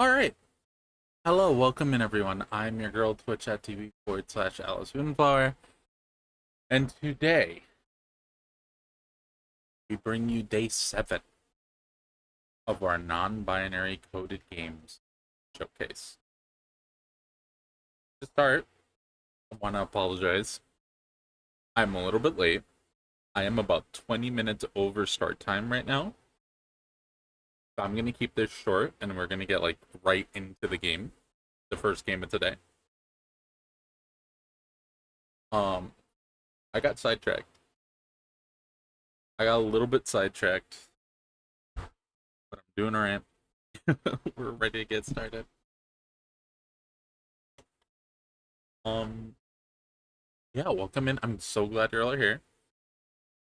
All right. Hello, welcome in everyone. I'm your girl twitch.tv/Alice Moonflower. And today we bring you day 7 of our non-binary coded games showcase. To start, I want to apologize. I'm a little bit late. I am about 20 minutes over start time right now. So I'm going to keep this short and we're going to get like right into the game. The first game of today. I got sidetracked. I got a little bit sidetracked, but I'm doing alright. We're ready to get started. Um, yeah, welcome in. I'm so glad you're all here.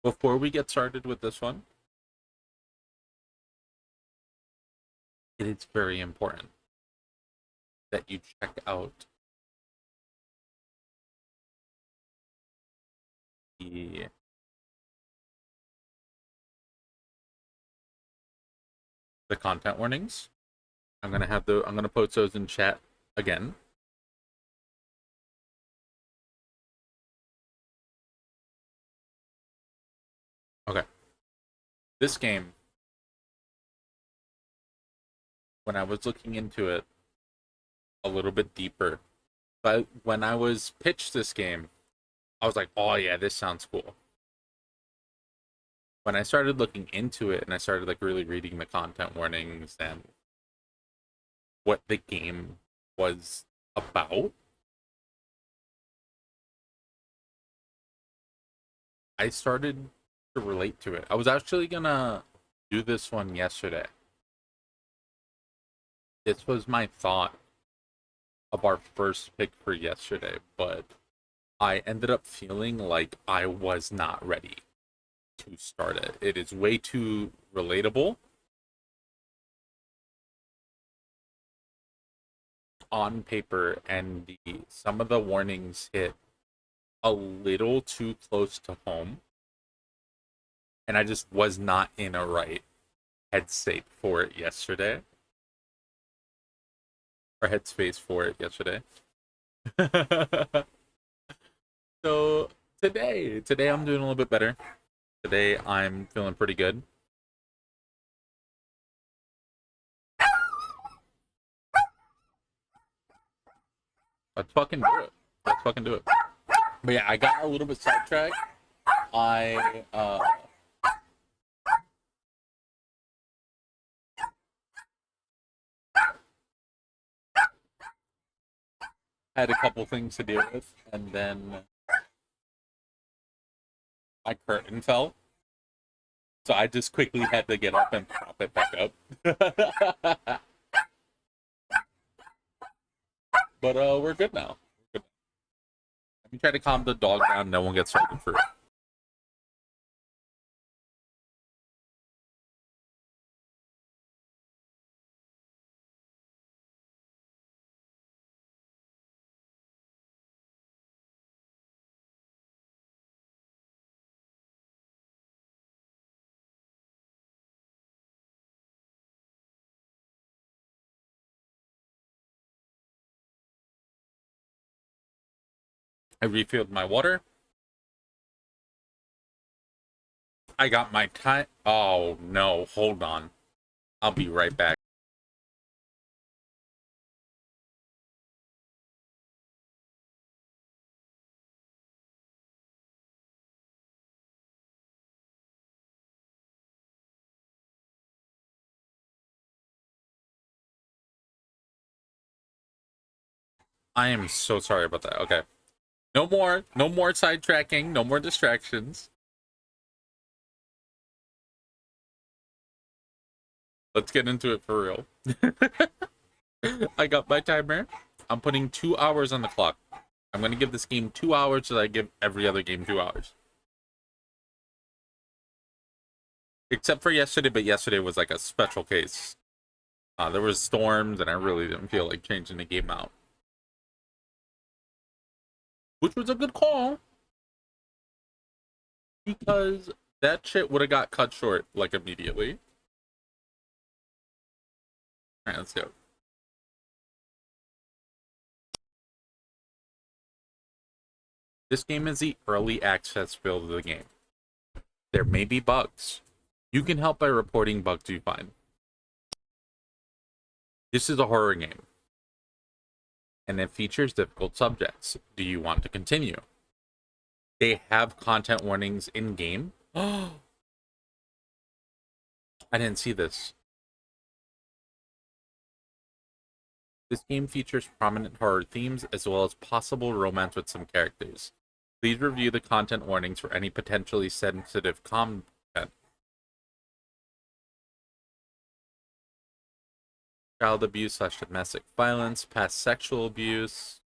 Before we get started with this one, it is very important that you check out the content warnings. I'm gonna post those in chat again. Okay. This game, when I was looking into it a little bit deeper, but when I was pitched this game, I was like, oh yeah, this sounds cool. When I started looking into it and I started like really reading the content warnings and what the game was about, I started to relate to it. I was actually gonna do this one yesterday. This was my thought of our first pick for yesterday, but I ended up feeling like I was not ready to start it. It is way too relatable on paper, and some of the warnings hit a little too close to home, and I just was not in a right headspace for it yesterday, or headspace for it yesterday. So today I'm doing a little bit better. Today I'm feeling pretty good. Let's fucking do it. Let's fucking do it. But yeah, I got a little bit sidetracked. I had a couple things to deal with, and then my curtain fell. So I just quickly had to get up and prop it back up. But we're good now. Let me try to calm the dog down. No one gets started first. I refilled my water. I got my time. Oh no, hold on. I'll be right back. I am so sorry about that. Okay. No more sidetracking, no more distractions. Let's get into it for real. I got my timer. I'm putting 2 hours on the clock. I'm going to give this game 2 hours so that I give every other game 2 hours. Except for yesterday, but yesterday was like a special case. There was storms and I really didn't feel like changing the game out. Which was a good call. Because that shit would have got cut short like immediately. Alright, let's go. This game is the early access build of the game. There may be bugs. You can help by reporting bugs you find. This is a horror game, and it features difficult subjects. Do you want to continue? They have content warnings in game. Oh, I didn't see this. This game features prominent horror themes as well as possible romance with some characters. Please review the content warnings for any potentially sensitive content. Child abuse / domestic violence, past sexual abuse,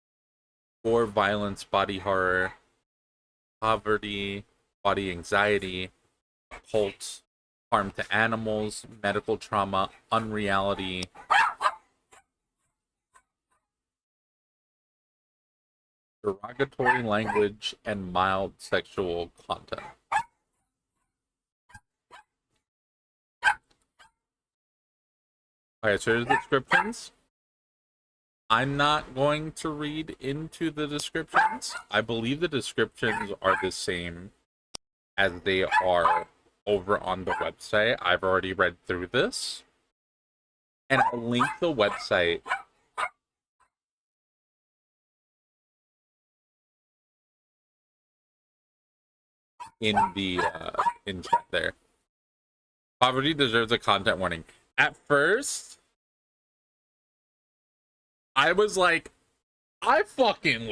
gore, violence, body horror, poverty, body anxiety, occult, harm to animals, medical trauma, unreality, derogatory language, and mild sexual content. Alright, so here's the descriptions. I'm not going to read into the descriptions. I believe the descriptions are the same as they are over on the website. I've already read through this. And I'll link the website in the in chat there. Poverty deserves a content warning. At first, I was like, I'm fucking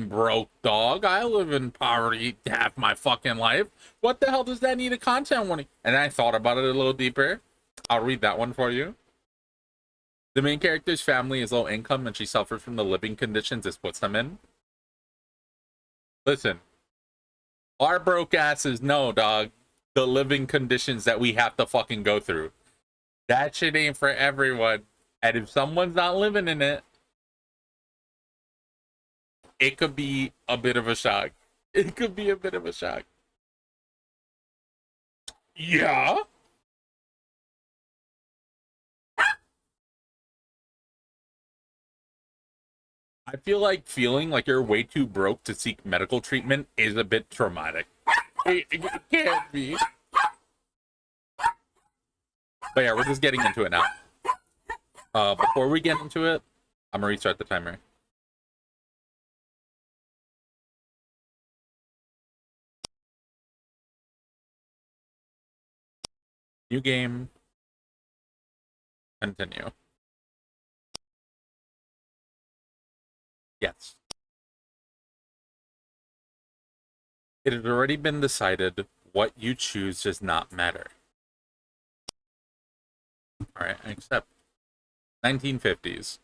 broke, dog. I live in poverty half my fucking life. What the hell does that need a content warning? And I thought about it a little deeper. I'll read that one for you. The main character's family is low income and she suffers from the living conditions this puts them in. Listen, our broke asses know, dog, the living conditions that we have to fucking go through. That shit ain't for everyone. And if someone's not living in it, it could be a bit of a shock. It could be a bit of a shock. Yeah. I feel like feeling like you're way too broke to seek medical treatment is a bit traumatic. It can't be. But yeah, we're just getting into it now. Before we get into it, I'm gonna restart the timer. New game. Continue. Yes. It has already been decided what you choose does not matter. Alright, I accept. 1950s.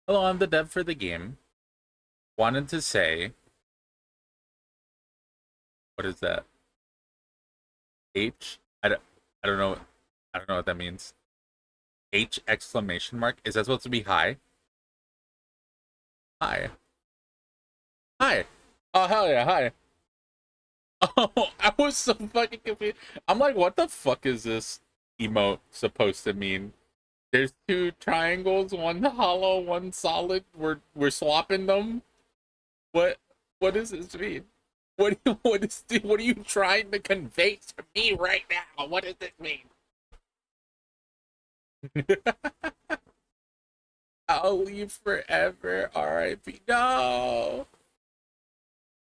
Hello, I'm the dev for the game. Wanted to say... What is that? H? I don't know. I don't know what that means. H exclamation mark? Is that supposed to be hi? Hi. Hi. Oh, hell yeah, hi. Oh, I was so fucking confused. I'm like, what the fuck is this emote supposed to mean? There's two triangles, one hollow, one solid. We're swapping them. What does this mean? What are you trying to convey to me right now? What does this mean? I'll leave forever. R.I.P. No.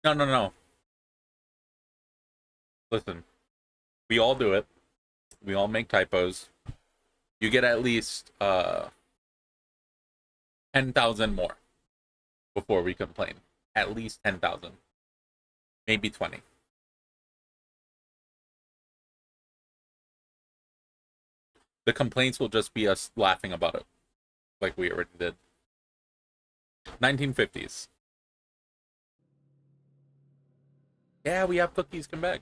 No. Listen, we all do it. We all make typos. You get at least 10,000 more before we complain. At least 10,000. Maybe 20. The complaints will just be us laughing about it. Like we already did. 1950s. Yeah, we have cookies. Come back.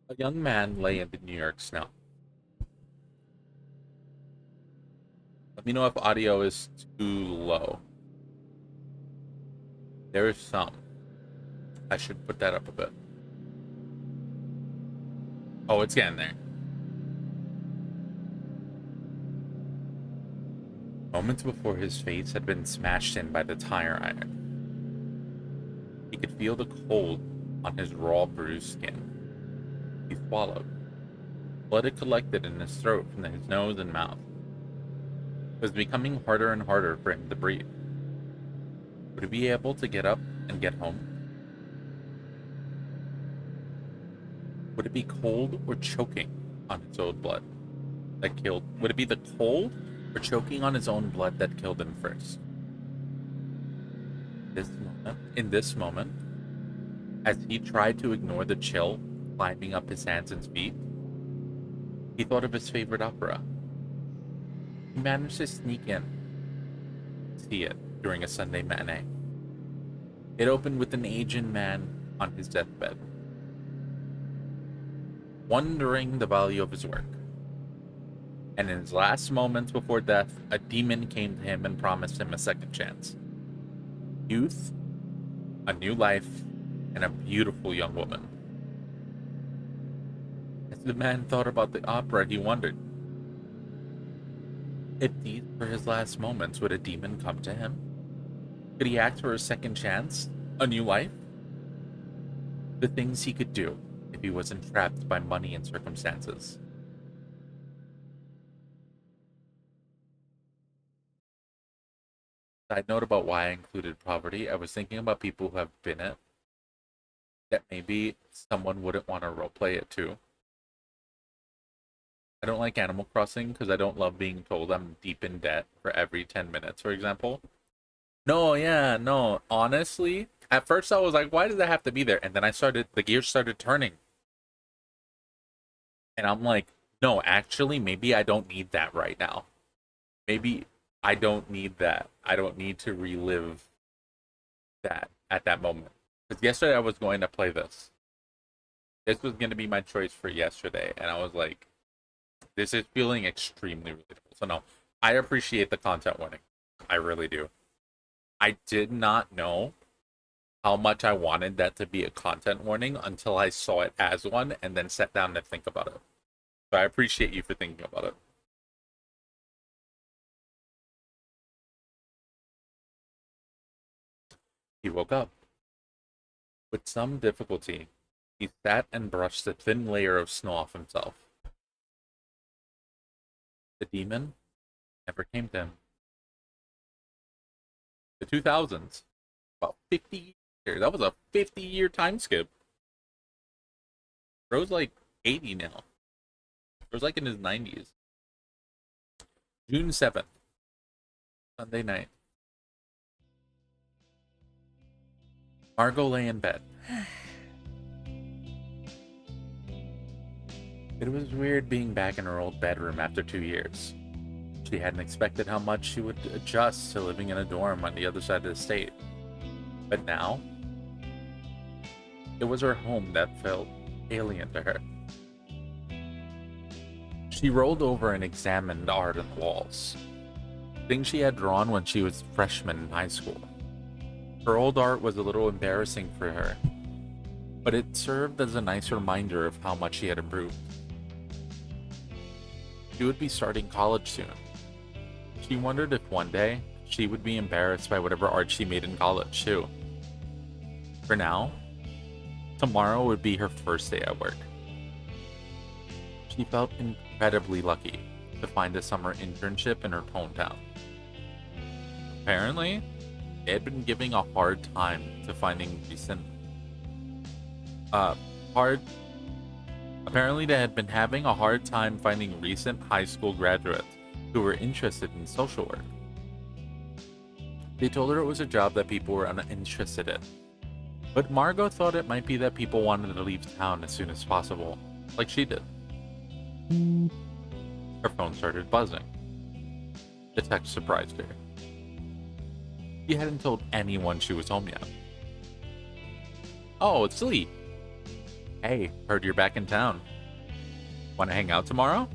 A young man lay in the New York snow. Let me know if audio is too low. There is some. I should put that up a bit. Oh, it's getting there. Moments before, his face had been smashed in by the tire iron. He could feel the cold on his raw, bruised skin. He swallowed. Blood had collected in his throat from his nose and mouth. It was becoming harder and harder for him to breathe. Would he be able to get up and get home? Would it be cold or choking on his own blood that killed? Would it be the cold or choking on his own blood that killed him first? In this moment, as he tried to ignore the chill climbing up his hands and feet, he thought of his favorite opera. He managed to sneak in, see it during a Sunday matinee. It opened with an aged man on his deathbed, wondering the value of his work. And in his last moments before death, a demon came to him and promised him a second chance. Youth, a new life, and a beautiful young woman. As the man thought about the opera, he wondered, if these were his last moments, would a demon come to him? Could he ask for a second chance? A new life? The things he could do if he wasn't trapped by money and circumstances. Side note about why I included poverty, I was thinking about people who have been it, that maybe someone wouldn't want to roleplay it too. I don't like Animal Crossing because I don't love being told I'm deep in debt for every 10 minutes, for example. No, yeah, no. Honestly, at first I was like, why does that have to be there? And then the gears started turning. And I'm like, no, actually, maybe I don't need that right now. Maybe I don't need that. I don't need to relive that at that moment. Because yesterday I was going to play this. This was going to be my choice for yesterday. And I was like, this is feeling extremely relatable. So no, I appreciate the content warning. I really do. I did not know how much I wanted that to be a content warning until I saw it as one and then sat down to think about it. So I appreciate you for thinking about it. He woke up. With some difficulty, he sat and brushed a thin layer of snow off himself. The demon never came to him. The 2000s, about 50 years. That was a 50-year time skip. Bro's like 80 now. Bro's like in his 90s. June 7th, Sunday night. Margot lay in bed. It was weird being back in her old bedroom after 2 years. She hadn't expected how much she would adjust to living in a dorm on the other side of the state. But now, it was her home that felt alien to her. She rolled over and examined art on the walls. Things she had drawn when she was a freshman in high school. Her old art was a little embarrassing for her, but it served as a nice reminder of how much she had improved. She would be starting college soon. She wondered if one day she would be embarrassed by whatever art she made in college too. For now, tomorrow would be her first day at work. She felt incredibly lucky to find a summer internship in her hometown. Apparently, they had been giving a hard time to finding Apparently they had been having a hard time finding recent high school graduates who were interested in social work. They told her it was a job that people were uninterested in. But Margot thought it might be that people wanted to leave town as soon as possible, like she did. Her phone started buzzing. The text surprised her. She hadn't told anyone she was home yet. Oh, it's Lee. Hey, heard you're back in town. Want to hang out tomorrow?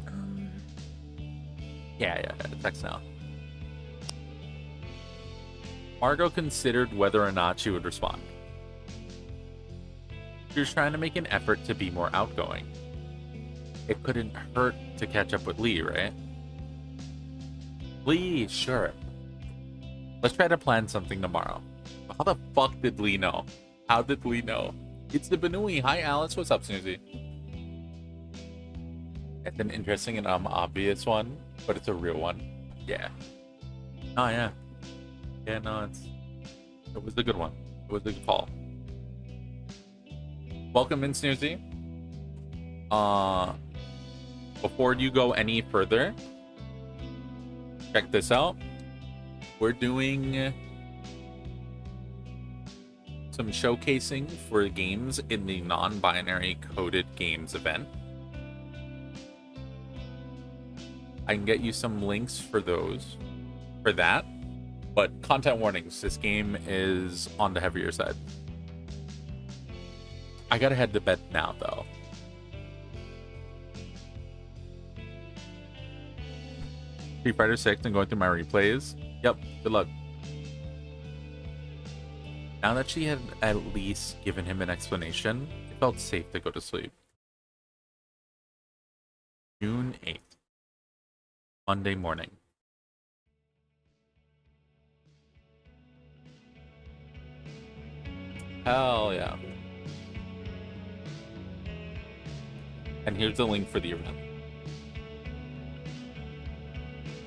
Yeah, text now. Margot considered whether or not she would respond. She was trying to make an effort to be more outgoing. It couldn't hurt to catch up with Lee, right? Lee, sure. Let's try to plan something tomorrow. How the fuck did Lee know? How did Lee know? It's the Benui. Hi, Alice. What's up, Snoozy? It's an interesting and obvious one, but it's a real one. Yeah. Oh, yeah. Yeah, no, it was a good one. It was a good call. Welcome in, Snoozy. Before you go any further, check this out. We're doing some showcasing for games in the Non-Binary Coded Games Event. I can get you some links for that. But content warnings, this game is on the heavier side. I gotta head to bed now, though. Street Fighter 6 and going through my replays. Yep, good luck. Now that she had at least given him an explanation, it felt safe to go to sleep. June 8th. Monday morning. Hell yeah. And here's the link for the event.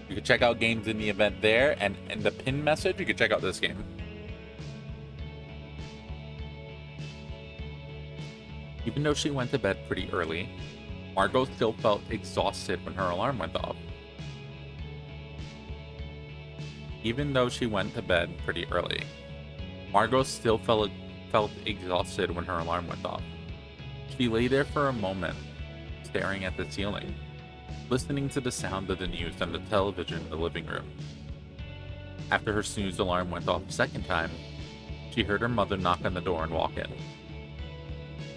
You can check out games in the event there, and in the pin message, you can check out this game. Even though she went to bed pretty early, Margot still felt exhausted when her alarm went off. Even though she went to bed pretty early, Margot still felt exhausted when her alarm went off. She lay there for a moment, staring at the ceiling, listening to the sound of the news on the television in the living room. After her snooze alarm went off a second time, she heard her mother knock on the door and walk in.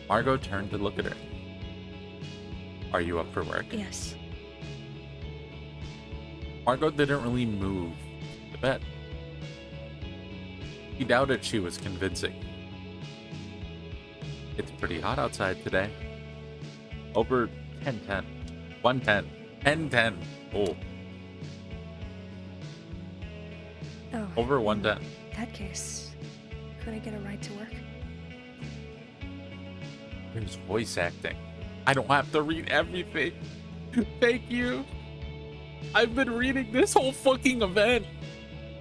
Margot turned to look at her. Are you up for work? Yes. Margot didn't really move to bed. He doubted she was convincing. It's pretty hot outside today. Over 10-10. 110. 10-10. Oh. Oh. Over 110. In that case, could I get a ride to work? There's voice acting. I don't have to read everything. Thank you. I've been reading this whole fucking event.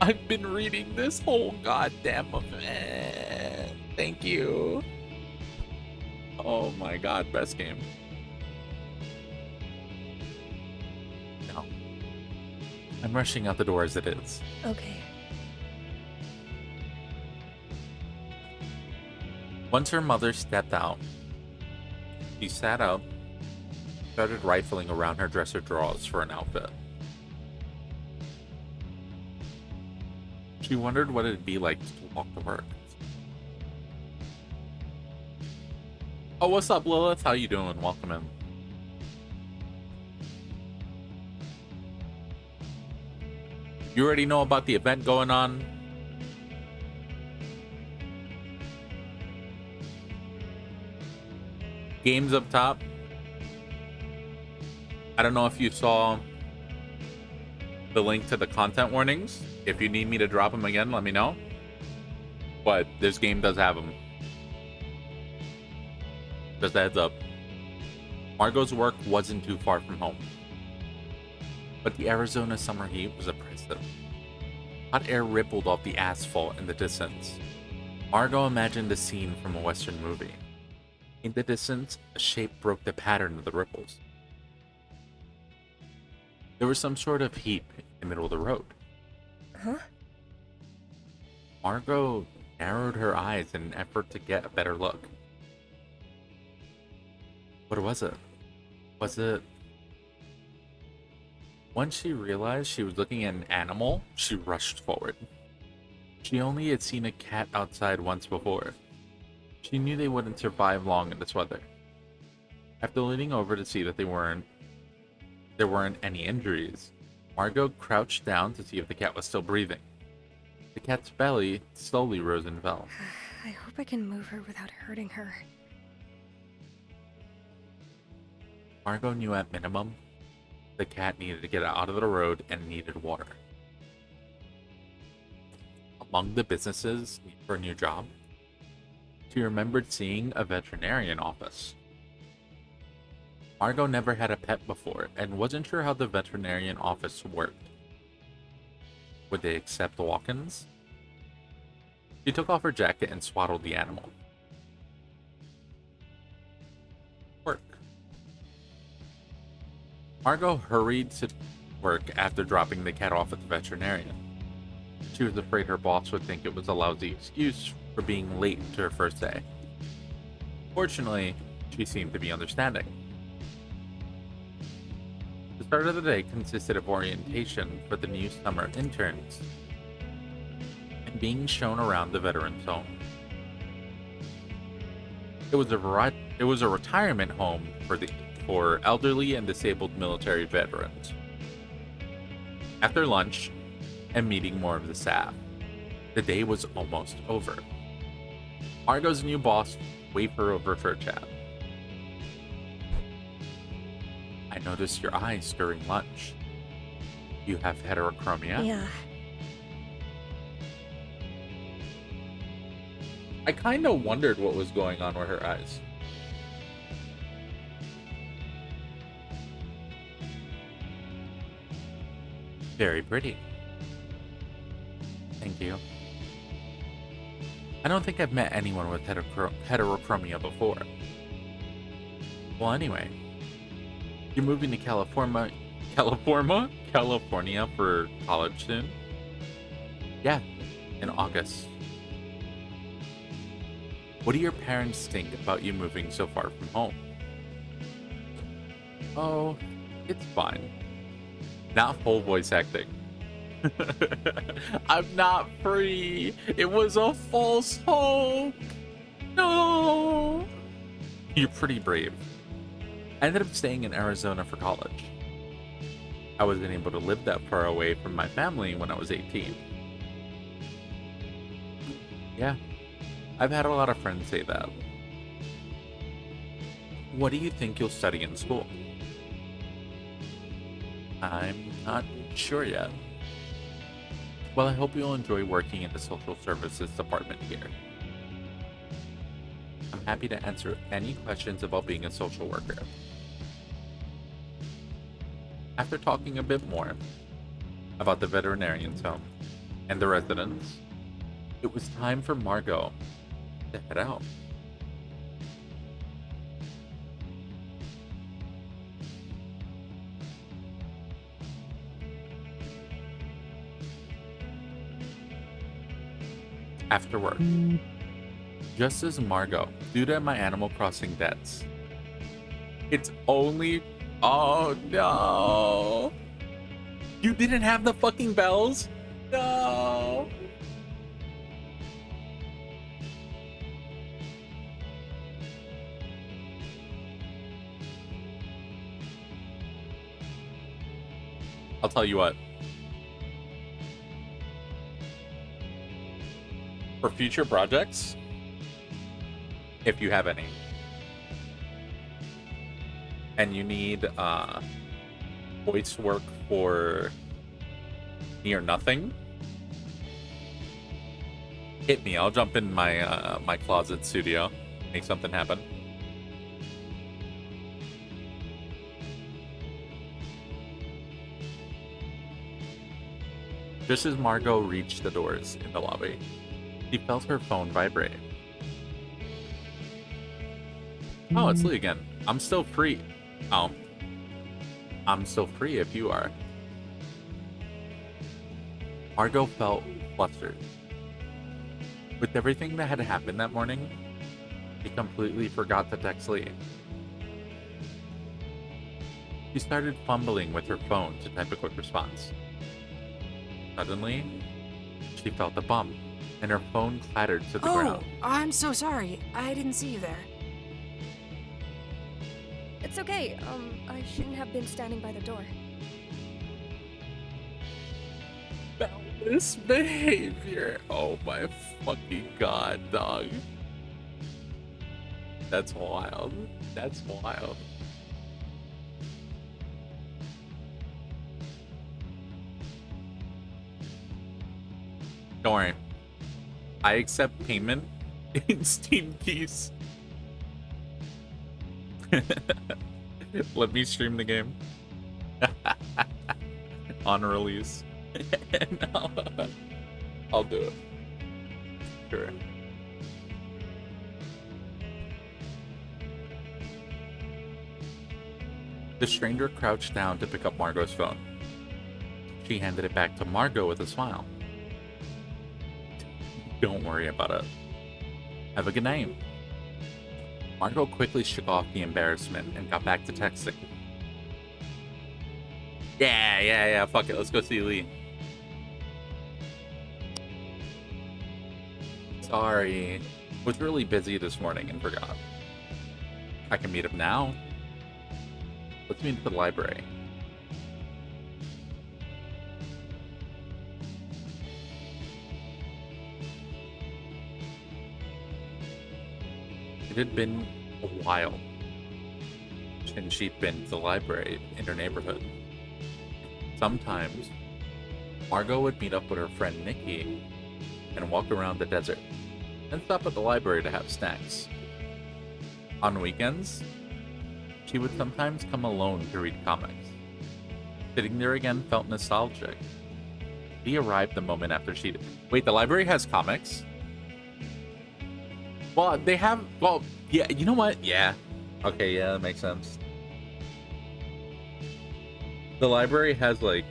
I've been reading this whole goddamn event. Thank you. Oh my god, best game. No. I'm rushing out the door as it is. Okay. Once her mother stepped out, she sat up, started rifling around her dresser drawers for an outfit. She wondered what it'd be like to walk to work. Oh, what's up, Lilith? How you doing? Welcome in. You already know about the event going on? Games up top. I don't know if you saw the link to the content warnings. If you need me to drop them again, let me know. But this game does have them. Just a heads up. Margot's work wasn't too far from home. But the Arizona summer heat was oppressive. Hot air rippled off the asphalt in the distance. Margot imagined the scene from a Western movie. In the distance, a shape broke the pattern of the ripples. There was some sort of heap in the middle of the road. Huh? Margot narrowed her eyes in an effort to get a better look. What was it? Was it... Once she realized she was looking at an animal, she rushed forward. She only had seen a cat outside once before. She knew they wouldn't survive long in this weather. After leaning over to see that there weren't any injuries, Margot crouched down to see if the cat was still breathing. The cat's belly slowly rose and fell. I hope I can move her without hurting her. Margot knew at minimum the cat needed to get out of the road and needed water. among the businesses for a new job, she remembered seeing a veterinarian office. Margot never had a pet before and wasn't sure how the veterinarian office worked. Would they accept walk-ins? She took off her jacket and swaddled the animal. Work. Margot hurried to work after dropping the cat off at the veterinarian. She was afraid her boss would think it was a lousy excuse for being late to her first day. Fortunately, she seemed to be understanding. The start of the day consisted of orientation for the new summer interns and being shown around the veterans' home. It was a retirement home for elderly and disabled military veterans. After lunch and meeting more of the staff, the day was almost over. Margot's new boss waved her over for a chat. I noticed your eyes during lunch. You have heterochromia? Yeah. I kind of wondered what was going on with her eyes. Very pretty. Thank you. I don't think I've met anyone with heterochromia before. Well, anyway, you're moving to California for college soon? Yeah, in August. What do your parents think about you moving so far from home? Oh, it's fine. Not full voice acting. I'm not free. It was a false hope. No. You're pretty brave. I ended up staying in Arizona for college. I wasn't able to live that far away from my family when I was 18. Yeah, I've had a lot of friends say that. What do you think you'll study in school? I'm not sure yet. Well, I hope you'll enjoy working in the social services department here. I'm happy to answer any questions about being a social worker. After talking a bit more about the veterinarian's home and the residents, it was time for Margot to head out. After work, just as Margot, due to my Animal Crossing debts, it's only... Oh no! You didn't have the fucking bells? No! I'll tell you what. For future projects, if you have any, and you need voice work for Near Nothing, hit me. I'll jump in my my closet studio, make something happen. Just as Margot reached the doors in the lobby, she felt her phone vibrate. Oh, it's Lee again. I'm still free. Oh. I'm still free if you are. Margot felt flustered. With everything that had happened that morning, she completely forgot to text Lee. She started fumbling with her phone to type a quick response. Suddenly, she felt a bump, and her phone clattered to the ground. Oh, I'm so sorry. I didn't see you there. It's okay. I shouldn't have been standing by the door. Boundless behavior. Oh my fucking god, dog. That's wild. That's wild. Don't worry. I accept payment in Steam keys. Let me stream the game on release. And I'll do it. Sure. The stranger crouched down to pick up Margot's phone. She handed it back to Margot with a smile. Don't worry about it. Have a good night. Margot quickly shook off the embarrassment and got back to texting. Yeah, fuck it, let's go see Lee. Sorry, was really busy this morning and forgot. I can meet up now. Let's meet at the library. It had been a while since she'd been to the library in her neighborhood. Sometimes, Margot would meet up with her friend Nikki and walk around the desert, and stop at the library to have snacks. On weekends, she would sometimes come alone to read comics. Sitting there again felt nostalgic. He arrived the moment after she did. Wait, the library has comics? Well, they have... Well, yeah, you know what? Yeah. Okay, yeah, that makes sense. The library has, like,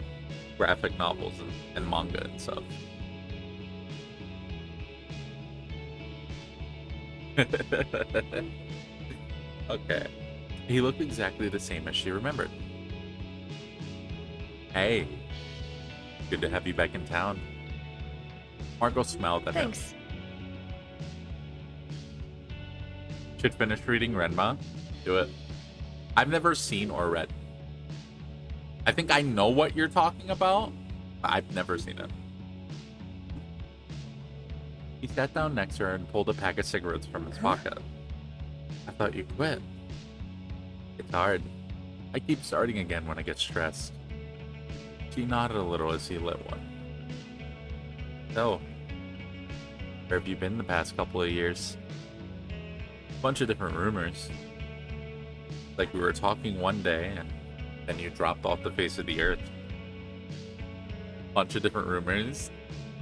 graphic novels and manga and stuff. Okay. He looked exactly the same as she remembered. Hey. Good to have you back in town. Margot smiled at him. Thanks. Should finish reading Renma? Do it. I've never seen or read. I think I know what you're talking about, but I've never seen it. He sat down next to her and pulled a pack of cigarettes from his pocket. I thought you quit. It's hard. I keep starting again when I get stressed. She nodded a little as he lit one. So, where have you been the past couple of years? Bunch of different rumors. Like we were talking one day and then you dropped off the face of the earth. Bunch of different rumors.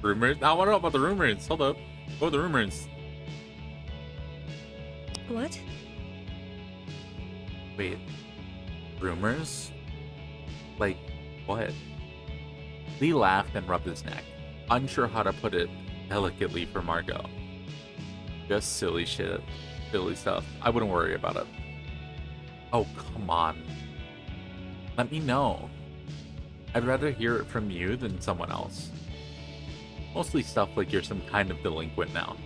I want to know about the rumors. Hold up. What are the rumors? What? Wait. Rumors? Like, what? Lee laughed and rubbed his neck, unsure how to put it delicately for Margot. Just silly shit. Silly stuff. I wouldn't worry about it. Oh, come on. Let me know. I'd rather hear it from you than someone else. Mostly stuff like you're some kind of delinquent now.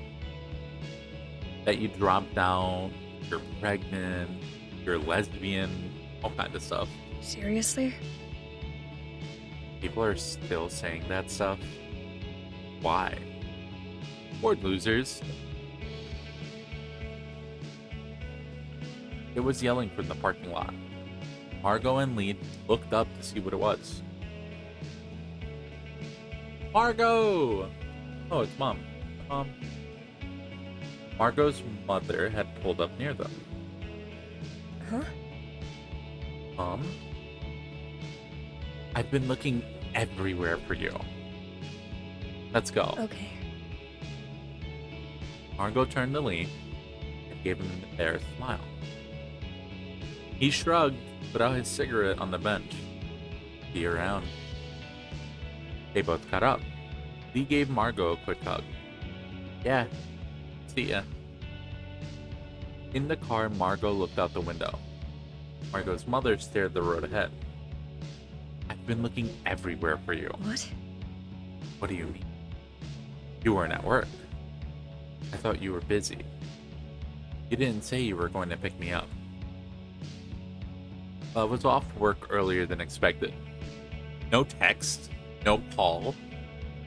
That you dropped out, you're pregnant, you're lesbian, all kind of stuff. Seriously? People are still saying that stuff. Why? Poor losers. It was yelling from the parking lot. Margot and Lee looked up to see what it was. Margot! Oh, it's Mom. Margot's mother had pulled up near them. Huh? I've been looking everywhere for you. Let's go. Okay. Margot turned to Lee and gave him an embarrassed smile. He shrugged, put out his cigarette on the bench. See you around. They both got up. Lee gave Margot a quick hug. Yeah, see ya. In the car, Margot looked out the window. Margot's mother stared the road ahead. I've been looking everywhere for you. What? What do you mean? You weren't at work. I thought you were busy. You didn't say you were going to pick me up. I was off work earlier than expected. No text, no call,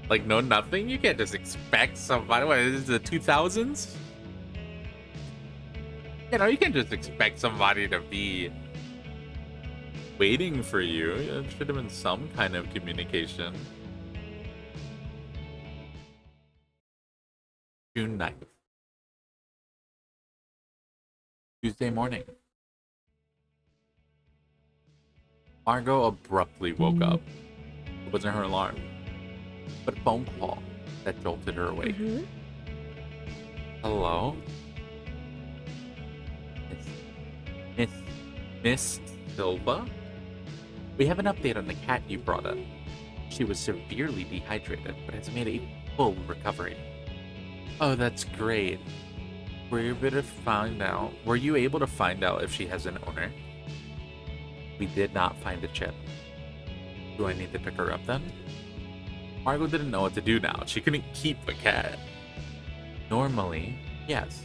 like no nothing. You can't just expect somebody. What is this, the 2000s? You know, you can't just expect somebody to be waiting for you. It should have been some kind of communication. June 9th. Tuesday morning. Margot abruptly woke up. It wasn't her alarm, but a phone call that jolted her awake. Hello? Miss Silva? We have an update on the cat you brought up. She was severely dehydrated, but has made a full recovery. Oh, that's great. Were you able to find out if she has an owner? We did not find a chip. Do I need to pick her up then? Margot didn't know what to do now. She couldn't keep the cat. Normally, yes.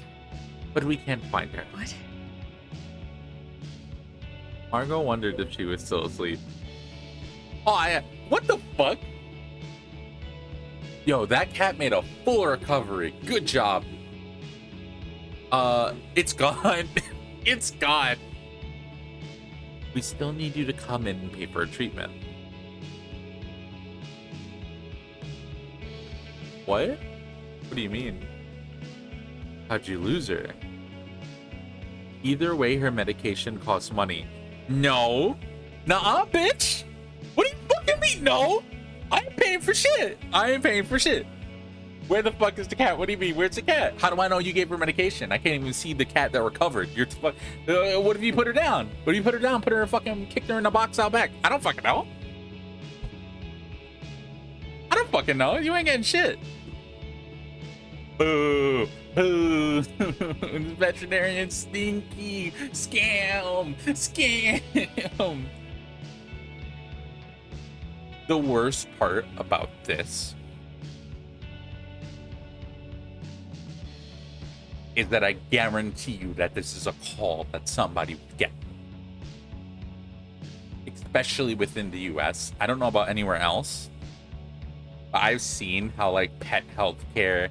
But we can't find her. What? Margot wondered if she was still asleep. Oh, what the fuck? Yo, that cat made a full recovery. Good job. It's gone. It's gone. We still need you to come in and pay for a treatment. What? What do you mean? How'd you lose her? Either way, her medication costs money. No. Nuh-uh, bitch. What do you fucking mean? No. I ain't paying for shit. I ain't paying for shit. Where the fuck is the cat? What do you mean? Where's the cat? How do I know you gave her medication? I can't even see the cat that recovered. What if you put her down? What if you put her down? Put her fucking, kicked her in the box out back. I don't fucking know. I don't fucking know. You ain't getting shit. Boo. Boo. Veterinarian stinky. Scam. Scam. The worst part about this is that I guarantee you that this is a call that somebody would get. Especially within the US. I don't know about anywhere else. But I've seen how like pet healthcare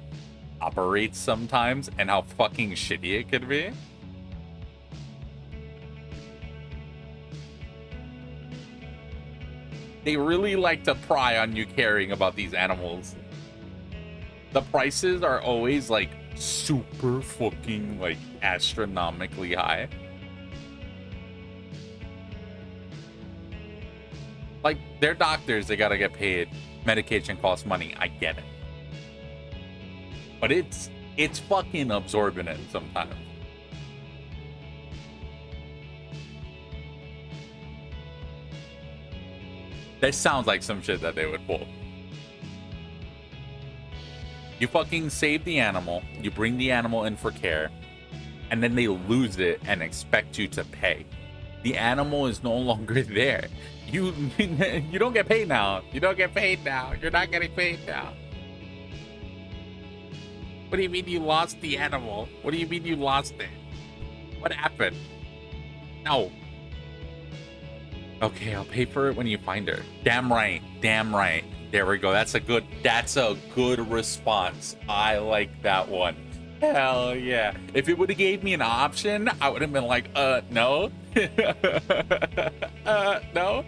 operates sometimes and how fucking shitty it could be. They really like to pry on you caring about these animals. The prices are always like super fucking like astronomically high. Like, they're doctors, they gotta get paid. Medication costs money, I get it. But it's fucking absorbent sometimes. This sounds like some shit that they would pull. You fucking save the animal, you bring the animal in for care, and then they lose it and expect you to pay. The animal is no longer there. You don't get paid now. You don't get paid now. You're not getting paid now. What do you mean you lost the animal? What do you mean you lost it? What happened? No. Okay, I'll pay for it when you find her. Damn right. Damn right. There we go. That's a good response. I like that one. Hell yeah. If it would have gave me an option, I would have been like, no. No.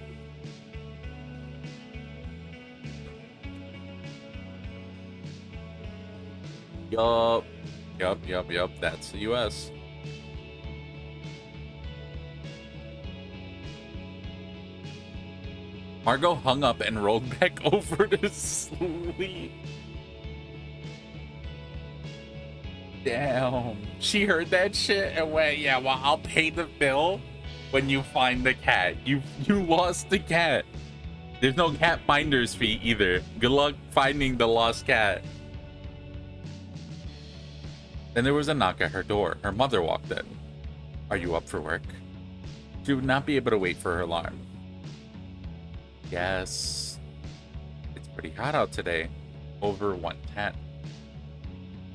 Yup. That's the US. Margot hung up and rolled back over to sleep. Damn. She heard that shit and went, yeah, well, I'll pay the bill when you find the cat. You lost the cat. There's no cat finder's fee either. Good luck finding the lost cat. Then there was a knock at her door. Her mother walked in. Are you up for work? She would not be able to wait for her alarm. Yes. It's pretty hot out today. Over 110.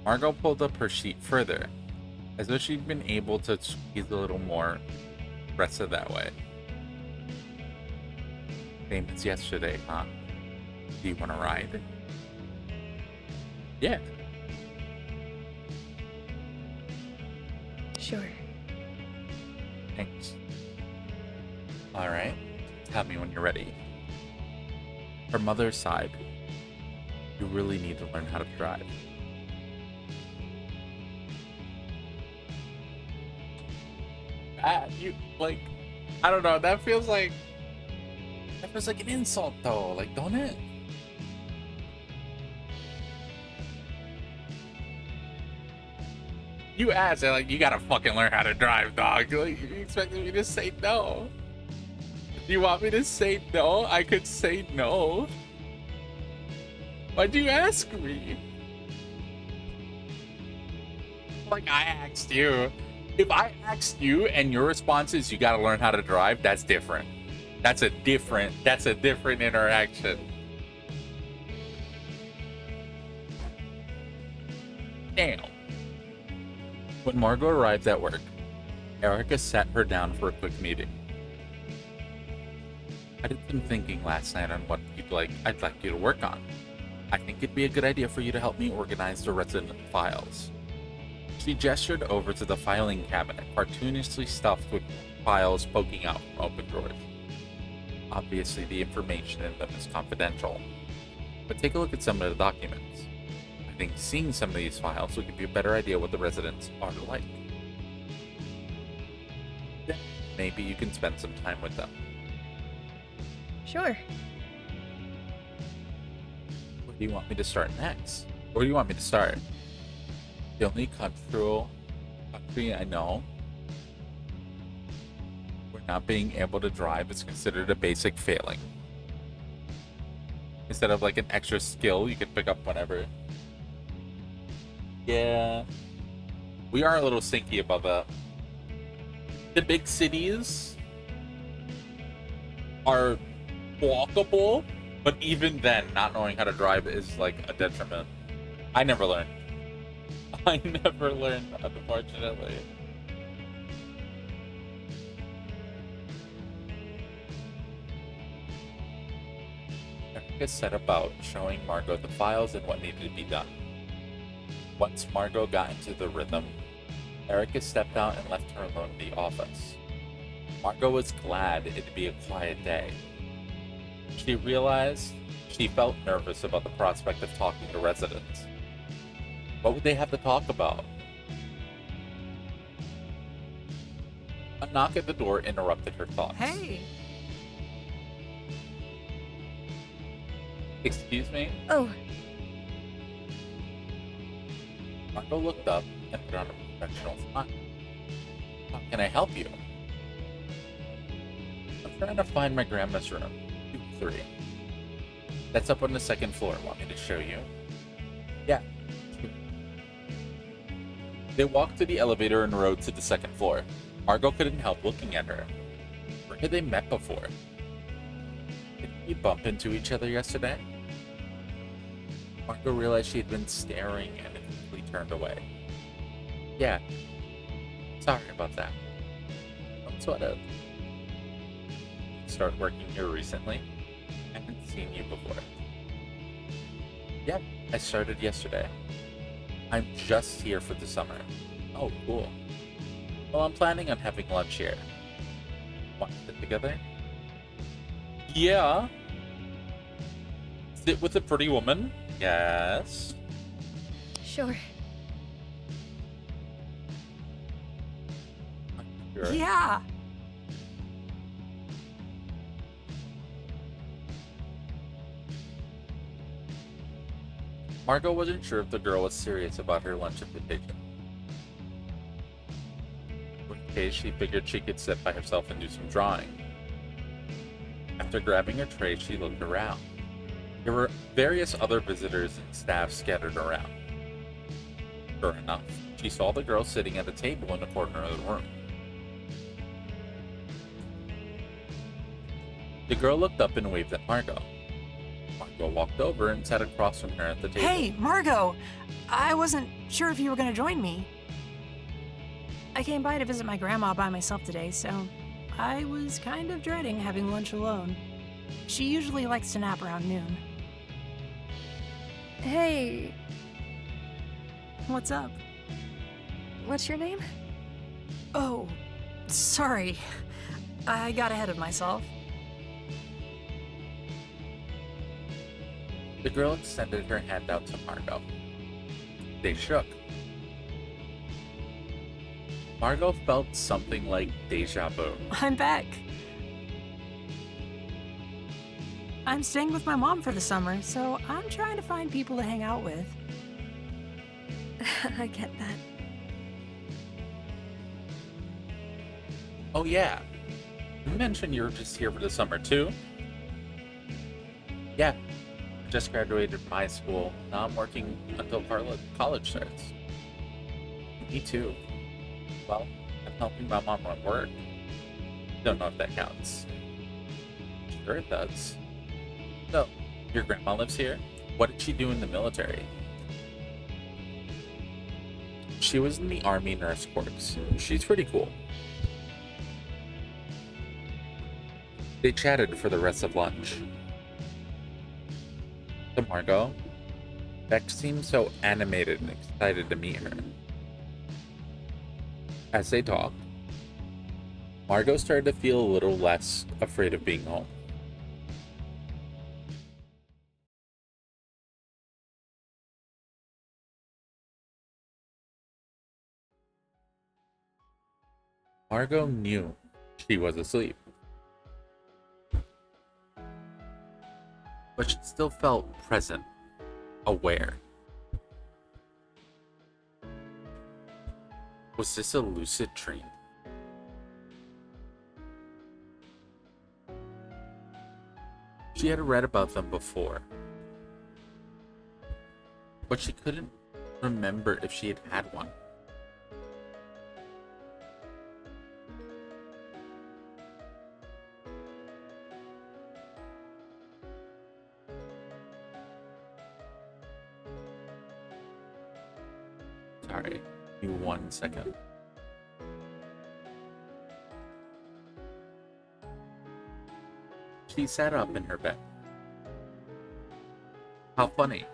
Margot pulled up her sheet further, as though she'd been able to squeeze a little more rest of that way. Same as yesterday, huh? Do you want to ride? Yeah. Sure. Thanks. Alright. Tell me when you're ready. Her mother sighed. You really need to learn how to drive. You like, I don't know. That feels like an insult, though. Like, don't it? You asked, and like, you gotta fucking learn how to drive, dog. Like, you expected me to say no? You want me to say no? I could say no. Why'd you ask me? Like, I asked you. If I asked you and your response is you gotta learn how to drive, that's different. That's a different interaction. Damn. When Margot arrives at work, Erica sat her down for a quick meeting. I did some thinking last night on what I'd like you to work on. I think it'd be a good idea for you to help me organize the resident files. She gestured over to the filing cabinet, cartoonishly stuffed with files poking out from open drawers. Obviously, the information in them is confidential, but take a look at some of the documents. I think seeing some of these files will give you a better idea what the residents are like. Then maybe you can spend some time with them. Sure. Where do you want me to start next? Where do you want me to start? The only country I know where not being able to drive is considered a basic failing. Instead of like an extra skill you can pick up whenever. Yeah. We are a little stinky about that. The big cities are walkable, but even then, not knowing how to drive is like a detriment. I never learned, unfortunately. Erica set about showing Margot the files and what needed to be done. Once Margot got into the rhythm, Erica stepped out and left her alone in the office. Margot was glad it'd be a quiet day. She realized she felt nervous about the prospect of talking to residents. What would they have to talk about? A knock at the door interrupted her thoughts. Hey! Excuse me? Oh, Margot looked up and put on a professional smile. How can I help you? I'm trying to find my grandma's room. 2-3. That's up on the second floor. Want me to show you? Yeah. They walked to the elevator and rode to the second floor. Margot couldn't help looking at her. Where had they met before? Did we bump into each other yesterday? Margot realized she had been staring and quickly turned away. Yeah. Sorry about that. Don't sweat it. Start working here recently? I haven't seen you before. Yeah, I started yesterday. I'm just here for the summer. Oh, cool. Well, I'm planning on having lunch here. Want to sit together? Yeah. Sit with a pretty woman? Yes. sure. Sure. Yeah. Margot wasn't sure if the girl was serious about her lunch invitation. In which case, she figured she could sit by herself and do some drawing. After grabbing her tray, she looked around. There were various other visitors and staff scattered around. Sure enough, she saw the girl sitting at a table in the corner of the room. The girl looked up and waved at Margot. Margot walked over and sat across from her at the table. Hey, Margot! I wasn't sure if you were gonna join me. I came by to visit my grandma by myself today, so I was kind of dreading having lunch alone. She usually likes to nap around noon. Hey, What's up? what's your name? Oh, sorry. I got ahead of myself. The girl extended her hand out to Margot. They shook. Margot felt something like deja vu. I'm back. I'm staying with my mom for the summer, so I'm trying to find people to hang out with. I get that. Oh yeah, you mentioned you were just here for the summer too? Yeah, I just graduated from high school. Now I'm working until college starts. Me too. Well, I'm helping my mom at work. Don't know if that counts. Sure it does. So, your grandma lives here? What did she do in the military? She was in the Army Nurse Corps. She's pretty cool. They chatted for the rest of lunch. To Margot, Beck seemed so animated and excited to meet her. As they talked, Margot started to feel a little less afraid of being home. Margot knew she was asleep, but she still felt present, aware. Was this a lucid dream? She had read about them before, but she couldn't remember if she had had one. Sorry, give me 1 second. She sat up in her bed. How funny.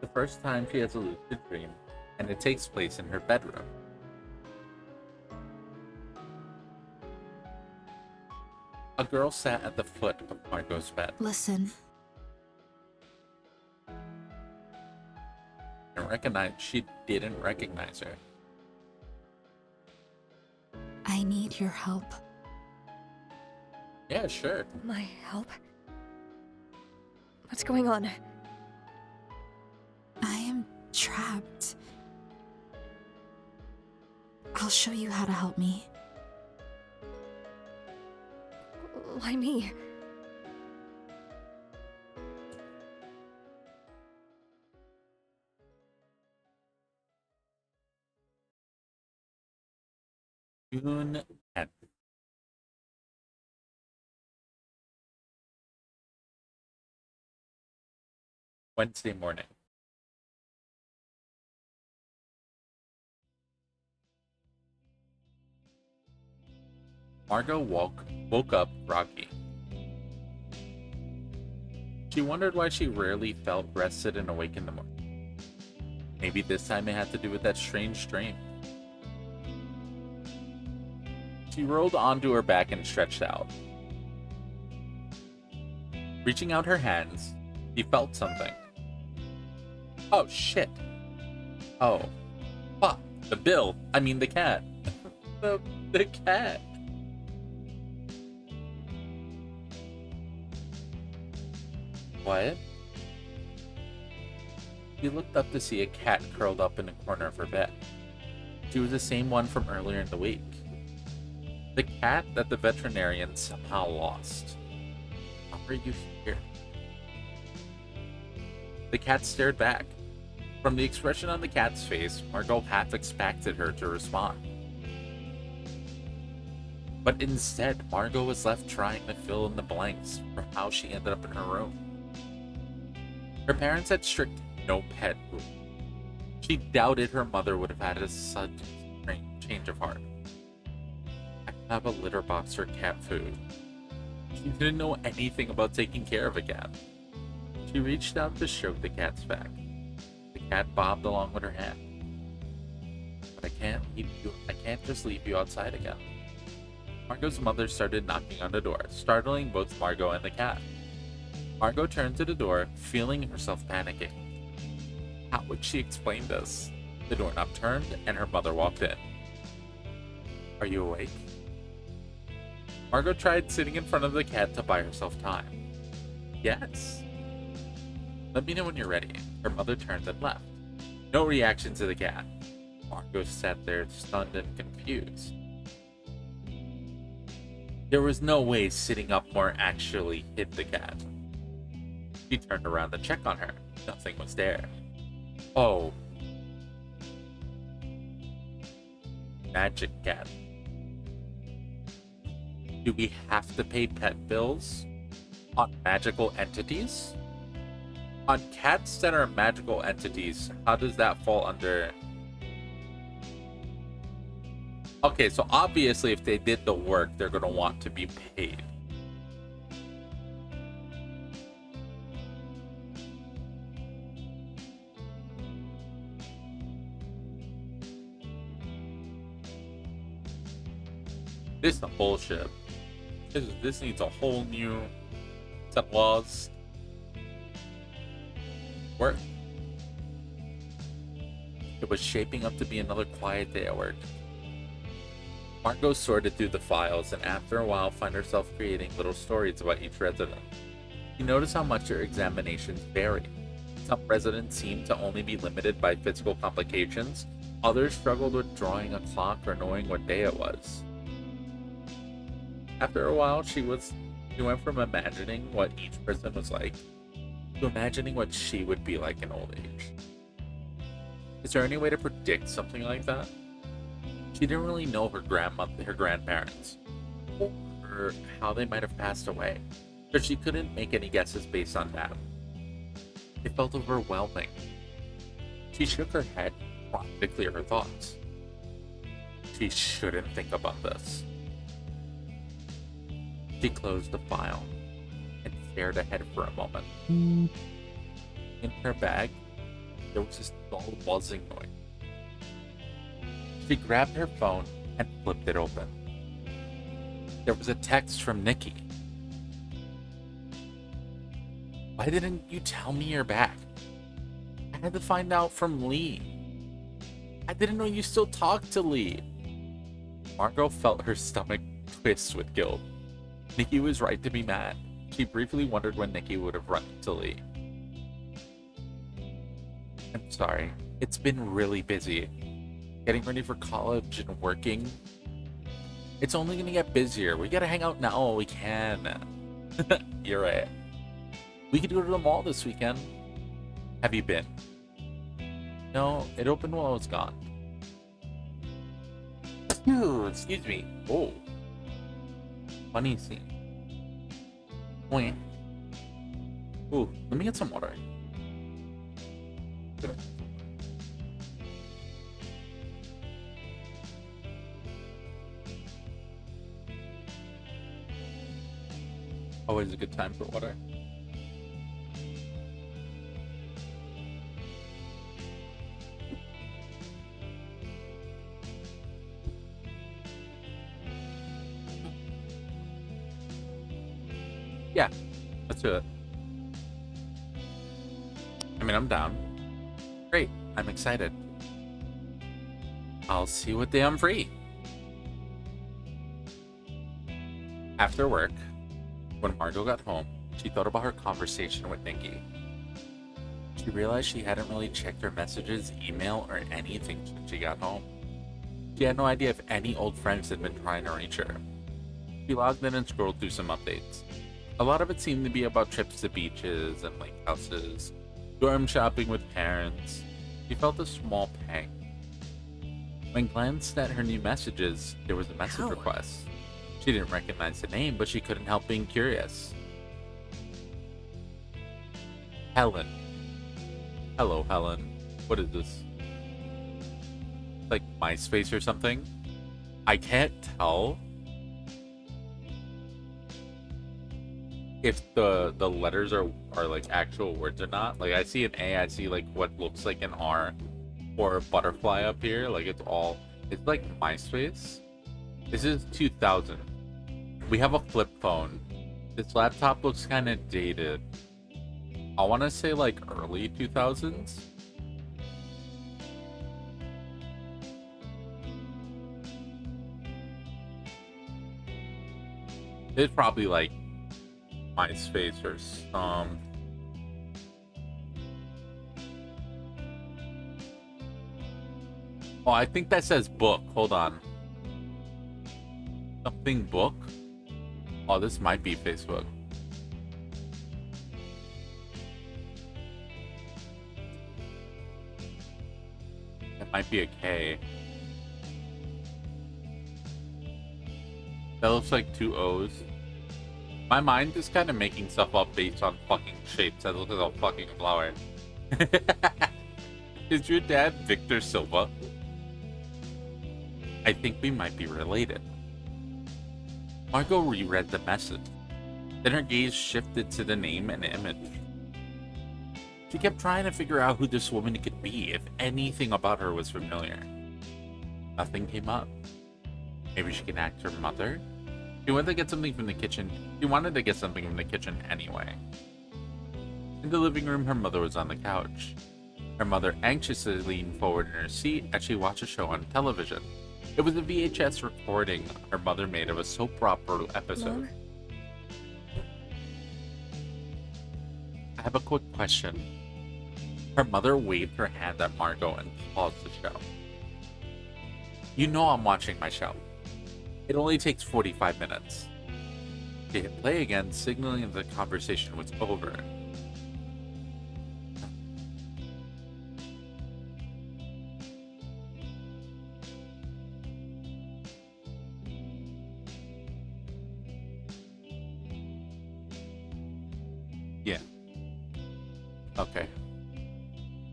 The first time she has a lucid dream, and it takes place in her bedroom. A girl sat at the foot of Margot's bed. Listen, And she didn't recognize her. I need your help. Yeah, sure. My help? What's going on? I am trapped. I'll show you how to help me. Why me? June 10th. Wednesday morning. Margot woke up groggy. She wondered why she rarely felt rested and awake in the morning. Maybe this time it had to do with that strange dream. She rolled onto her back and stretched out. Reaching out her hands, she felt something. Oh shit. Oh. Fuck. The cat. the cat. What? She looked up to see a cat curled up in a corner of her bed. She was the same one from earlier in the week. The cat that the veterinarian somehow lost. How are you here? The cat stared back. From the expression on the cat's face, Margot half expected her to respond. But instead, Margot was left trying to fill in the blanks for how she ended up in her room. Her parents had strict no pet rule. She doubted her mother would have had such a strange change of heart. I have a litter box for cat food. She didn't know anything about taking care of a cat. She reached out to stroke the cat's back. The cat bobbed along with her hand. But I can't just leave you outside again. Margot's mother started knocking on the door, startling both Margot and the cat. Margot turned to the door, feeling herself panicking. How would she explain this? The doorknob turned and her mother walked in. Are you awake? Margot tried sitting in front of the cat to buy herself time. Yes. Let me know when you're ready. Her mother turned and left. No reaction to the cat. Margot sat there stunned and confused. There was no way sitting up more actually hit the cat. She turned around to check on her. Nothing was there. Oh. Magic cat. Do we have to pay pet bills on magical entities? On cats that are magical entities, how does that fall under... Okay, so obviously if they did the work, they're going to want to be paid. This is some bullshit. This needs a whole new set of laws. Work. It was shaping up to be another quiet day at work. Margot sorted through the files and after a while found herself creating little stories about each resident. She noticed how much her examinations varied. Some residents seemed to only be limited by physical complications, others struggled with drawing a clock or knowing what day it was. After a while, she went from imagining what each person was like to imagining what she would be like in old age. Is there any way to predict something like that? She didn't really know her grandparents, or how they might have passed away, so she couldn't make any guesses based on that. It felt overwhelming. She shook her head, trying to clear her thoughts. She shouldn't think about this. She closed the file and stared ahead for a moment. In her bag, there was this dull buzzing noise. She grabbed her phone and flipped it open. There was a text from Nikki. Why didn't you tell me you're back? I had to find out from Lee. I didn't know you still talked to Lee. Margot felt her stomach twist with guilt. Nikki was right to be mad. She briefly wondered when Nikki would have run into Lee. I'm sorry. It's been really busy. Getting ready for college and working. It's only gonna get busier. We gotta hang out now while we can. You're right. We could go to the mall this weekend. Have you been? No, it opened while I was gone. Ooh, excuse me. Oh. Funny scene. Wait. Ooh, let me get some water. Good. Always a good time for water. Yeah, let's do it. I mean, I'm down. Great, I'm excited. I'll see what day I'm free. After work, when Margot got home, she thought about her conversation with Nikki. She realized she hadn't really checked her messages, email, or anything since she got home. She had no idea if any old friends had been trying to reach her. She logged in and scrolled through some updates. A lot of it seemed to be about trips to beaches and lake houses, dorm shopping with parents. She felt a small pang. When glanced at her new messages, there was a message Ow. request. She didn't recognize the name, but she couldn't help being curious. Helen. Hello, Helen. What is this? Like MySpace or something? I can't tell if the letters are like actual words or not. Like I see an A, I see like what looks like an R or a butterfly up here. Like it's like MySpace. This is 2000. We have a flip phone. This laptop looks kind of dated. I want to say like early 2000s. It's probably like MySpace or some. Oh, I think that says book. Hold on. Something book? Oh, this might be Facebook. It might be a K. That looks like two O's. My mind is kind of making stuff up based on fucking shapes. That looks like a fucking flower. Is your dad Victor Silva? I think we might be related. Margot reread the message. Then her gaze shifted to the name and image. She kept trying to figure out who this woman could be, if anything about her was familiar. Nothing came up. Maybe she can act her mother? She wanted to get something from the kitchen. She wanted to get something from the kitchen anyway. In the living room, her mother was on the couch. Her mother anxiously leaned forward in her seat as she watched a show on television. It was a VHS recording her mother made of a soap opera episode. Mom? I have a quick question. Her mother waved her hand at Margot and paused the show. You know I'm watching my show. It only takes 45 minutes. She hit play again, signaling the conversation was over. Yeah. Okay.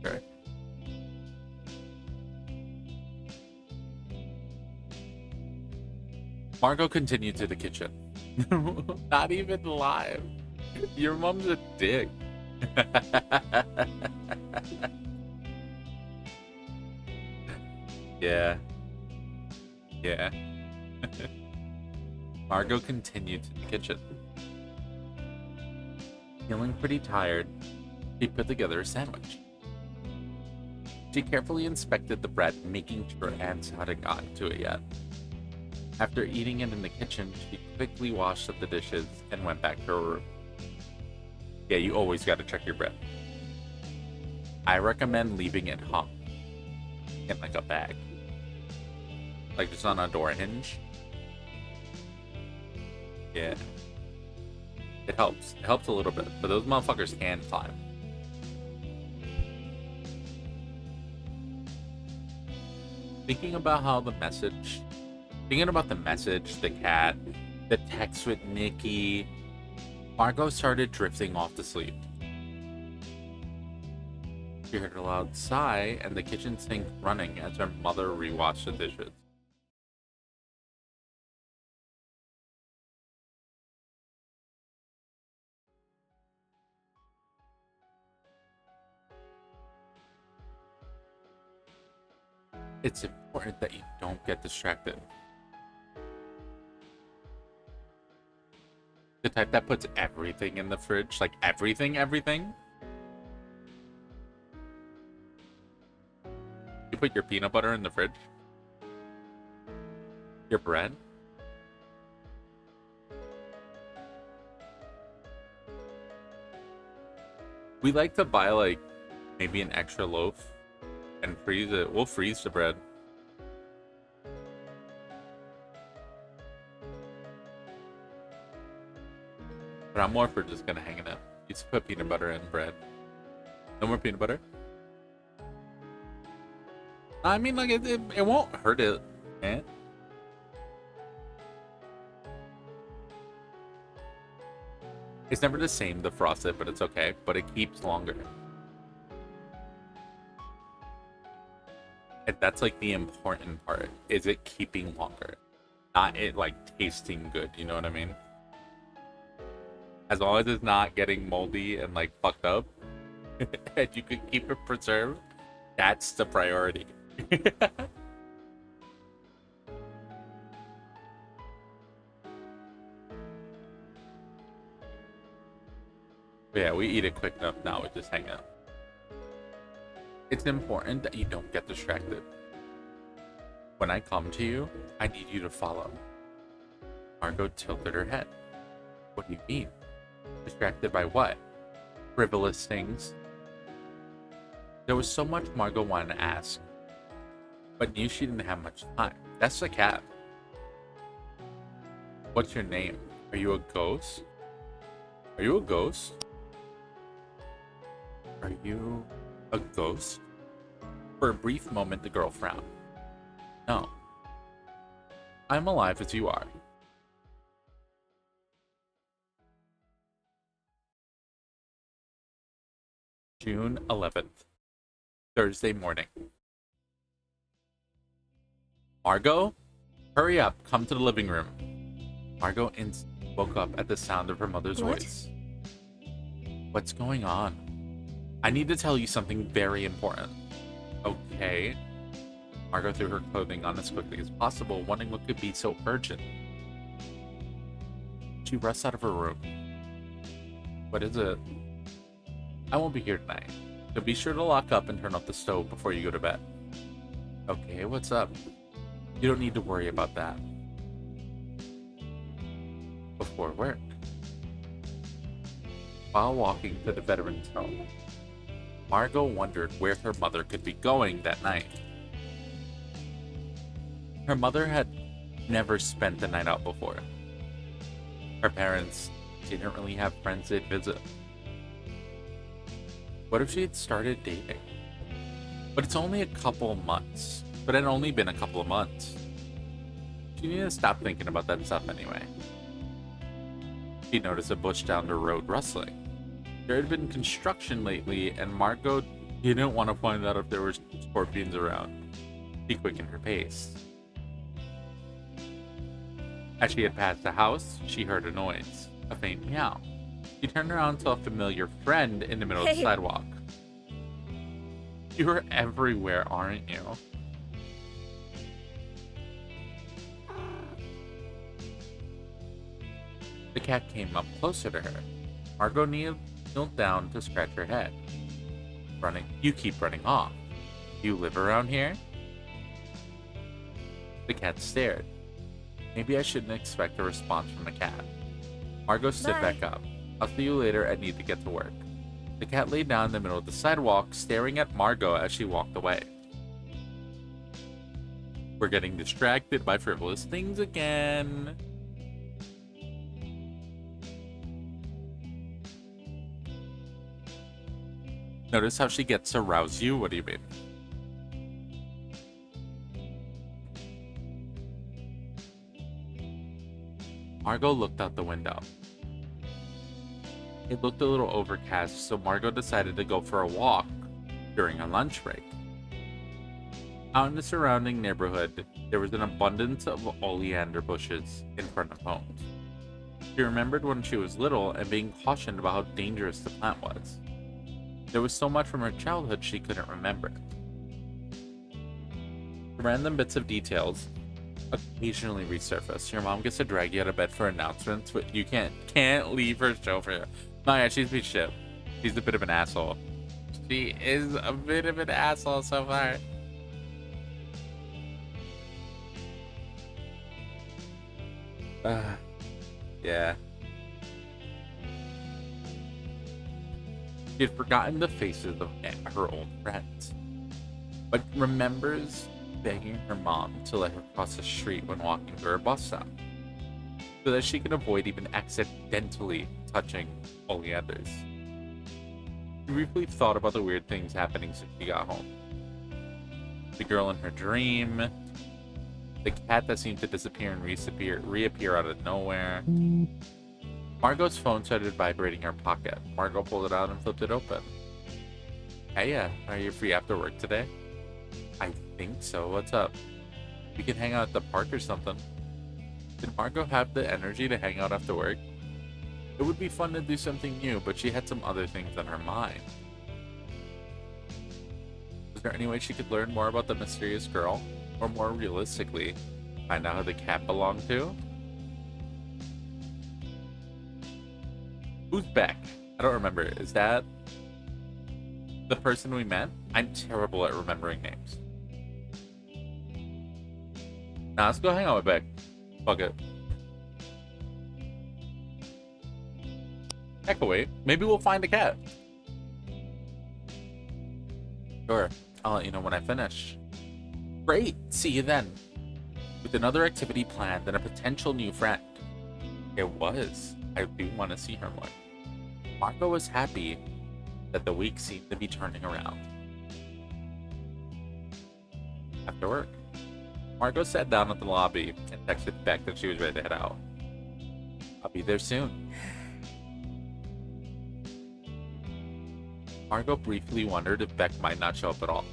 Sure. Margot continued to the kitchen. Not even live. Your mom's a dick. Yeah. Yeah. Margot continued to the kitchen. Feeling pretty tired, she put together a sandwich. She carefully inspected the bread, making sure ants hadn't gotten to it yet. After eating it in the kitchen, she quickly washed up the dishes and went back to her room. Yeah, you always gotta check your bread. I recommend leaving it hung in like a bag. Like just on a door hinge. Yeah. It helps. It helps a little bit, but those motherfuckers can climb. Thinking about the message, the cat, the text with Nikki, Margot started drifting off to sleep. She heard a loud sigh and the kitchen sink running as her mother rewashed the dishes. It's important that you don't get distracted. The type that puts everything in the fridge, like everything. You put your peanut butter in the fridge? Your bread? We like to buy like maybe an extra loaf and freeze it. We'll freeze the bread. But I'm more for just gonna hang it up. You just put peanut butter in bread. No more peanut butter? I mean, like, it won't hurt it, man. It's never the same, the frosted, but it's okay. But it keeps longer. And that's, like, the important part. Is it keeping longer? Not it, like, tasting good. You know what I mean? As long as it's not getting moldy and, like, fucked up. And you can keep it preserved. That's the priority. Yeah, we eat it quick enough now. We just hang out. It's important that you don't get distracted. When I come to you, I need you to follow. Margot tilted her head. What do you mean? Distracted by what? Frivolous things. There was so much Margot wanted to ask, but knew she didn't have much time. That's the cat. What's your name? Are you a ghost? Are you a ghost? Are you a ghost? For a brief moment, the girl frowned. No. I'm alive as you are. June 11th, Thursday morning. Margot? Hurry up, come to the living room. Margot instantly woke up at the sound of her mother's voice. What's going on? I need to tell you something very important. Okay. Margot threw her clothing on as quickly as possible, wondering what could be so urgent. She rushed out of her room. What is it? I won't be here tonight, so be sure to lock up and turn off the stove before you go to bed. Okay, what's up? You don't need to worry about that. Before work. While walking to the veteran's home, Margot wondered where her mother could be going that night. Her mother had never spent the night out before. Her parents didn't really have friends they'd visit. What if she had started dating? But it's only a couple of months. But it had only been a couple of months. She needed to stop thinking about that stuff anyway. She noticed a bush down the road rustling. There had been construction lately, and Margot didn't want to find out if there were scorpions around. She quickened her pace. As she had passed the house, she heard a noise, a faint meow. She turned around and saw a familiar friend in the middle of the sidewalk. You're everywhere, aren't you? The cat came up closer to her. Margot knelt down to scratch her head. You keep running off. Do you live around here? The cat stared. Maybe I shouldn't expect a response from the cat. Margot stood back up. I'll see you later, I need to get to work. The cat lay down in the middle of the sidewalk, staring at Margot as she walked away. We're getting distracted by frivolous things again. Notice how she gets to rouse you? What do you mean? Margot looked out the window. It looked a little overcast, so Margot decided to go for a walk during a lunch break. Out in the surrounding neighborhood, there was an abundance of oleander bushes in front of homes. She remembered when she was little and being cautioned about how dangerous the plant was. There was so much from her childhood she couldn't remember. Random bits of details occasionally resurface. Your mom gets to drag you out of bed for announcements, but you can't leave her show for you. No, yeah, she's a piece of shit. She's a bit of an asshole. She is a bit of an asshole so far. Yeah. She had forgotten the faces of her old friends, but remembers begging her mom to let her cross the street when walking to her bus stop, so that she can avoid even accidentally touching oleanders. She briefly thought about the weird things happening since she got home. The girl in her dream, the cat that seemed to disappear and reappear out of nowhere. Margot's phone started vibrating in her pocket. Margot pulled it out and flipped it open. Hey, are you free after work today? I think so. What's up? We can hang out at the park or something. Did Margot have the energy to hang out after work? It would be fun to do something new, but she had some other things on her mind. Was there any way she could learn more about the mysterious girl? Or more realistically, find out who the cat belonged to? Who's Beck? I don't remember. Is that the person we met? I'm terrible at remembering names. Nah, let's go hang out with Beck. Fuck it. Heck away. Maybe we'll find a cat. Sure. I'll let you know when I finish. Great. See you then. With another activity planned and a potential new friend. It was. I do want to see her more. Margot was happy that the week seemed to be turning around. After work, Margot sat down at the lobby and texted Beck that she was ready to head out. I'll be there soon. Margot briefly wondered if Beck might not show up at all.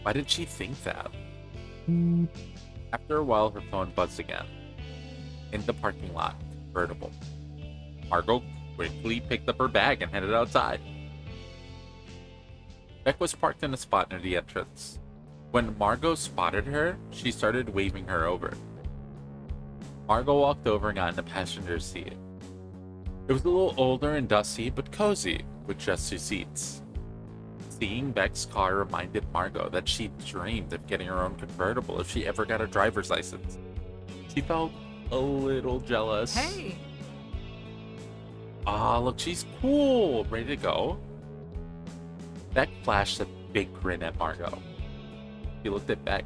Why did she think that? After a while, her phone buzzed again. In the parking lot, convertible. Margot quickly picked up her bag and headed outside. Beck was parked in a spot near the entrance. When Margot spotted her, she started waving her over. Margot walked over and got in the passenger seat. It was a little older and dusty, but cozy, with just 2 seats. Seeing Beck's car reminded Margot that she dreamed of getting her own convertible if she ever got a driver's license. She felt a little jealous. Hey! Ah, look, she's cool! Ready to go? Beck flashed a big grin at Margot. She looked at Beck,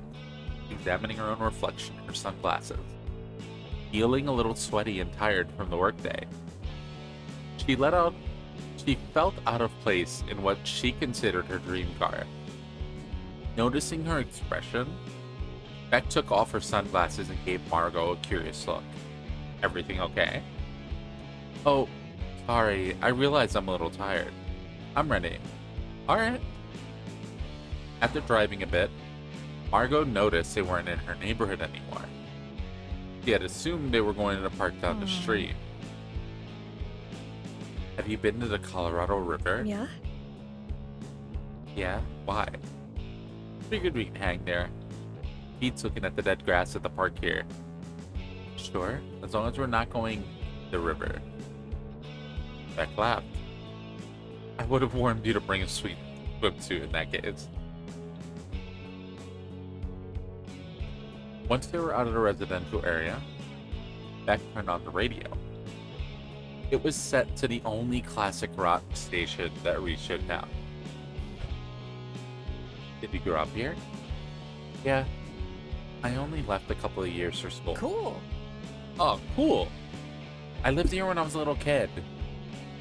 examining her own reflection in her sunglasses, feeling a little sweaty and tired from the workday. She felt out of place in what she considered her dream car. Noticing her expression, Beck took off her sunglasses and gave Margot a curious look. Everything okay? Oh, sorry, I realize I'm a little tired. I'm ready. Alright. After driving a bit, Margot noticed they weren't in her neighborhood anymore. She had assumed they were going to park down the street. Have you been to the Colorado River? Yeah? Yeah? Why? Figured we can hang there. Pete's looking at the dead grass at the park here. Sure, as long as we're not going the river. Beck laughed. I would have warned you to bring a sweet swimsuit in that case. Once they were out of the residential area, Beck turned on the radio. It was set to the only classic rock station that reached her town. Did you grow up here? Yeah. I only left a couple of years for school. Cool. Oh, cool. I lived here when I was a little kid,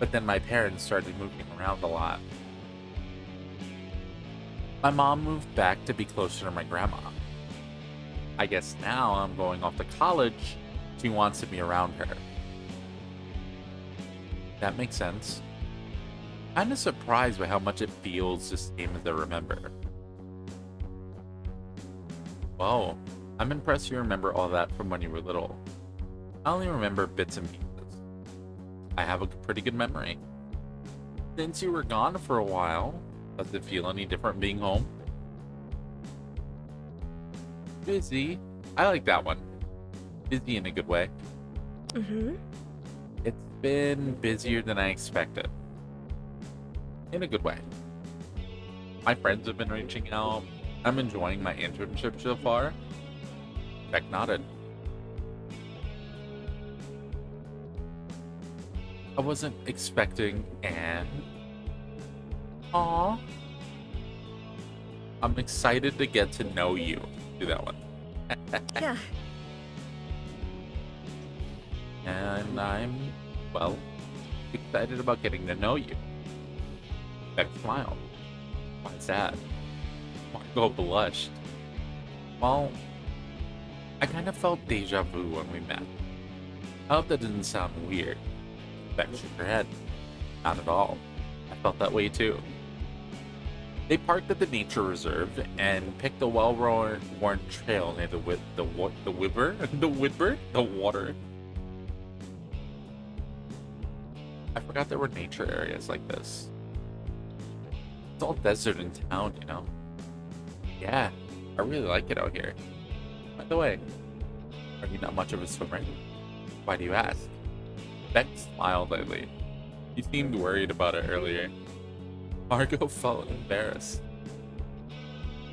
but then my parents started moving around a lot. My mom moved back to be closer to my grandma. I guess now I'm going off to college, she wants to be around her. That makes sense. Kinda surprised by how much it feels the same as I remember. Whoa, I'm impressed you remember all that from when you were little. I only remember bits and pieces. I have a pretty good memory. Since you were gone for a while, does it feel any different being home? Busy. I like that one. Busy in a good way. Mm-hmm. It's been busier than I expected. In a good way. My friends have been reaching out. I'm enjoying my internship so far. Beck nodded. I wasn't expecting Anne. Aww. I'm excited to get to know you. Do that one. Yeah. And I'm, well, excited about getting to know you. Beck smiled. Why's that? Margot blushed. Well, I kind of felt deja vu when we met. I hope that didn't sound weird. Beck shook her head. Not at all. I felt that way too. They parked at the nature reserve and picked a well-worn trail near the water. I forgot there were nature areas like this. It's all desert in town, you know? Yeah, I really like it out here. By the way, are you not much of a swimmer? Why do you ask? Beck smiled lightly. He seemed worried about it earlier. Margot felt embarrassed.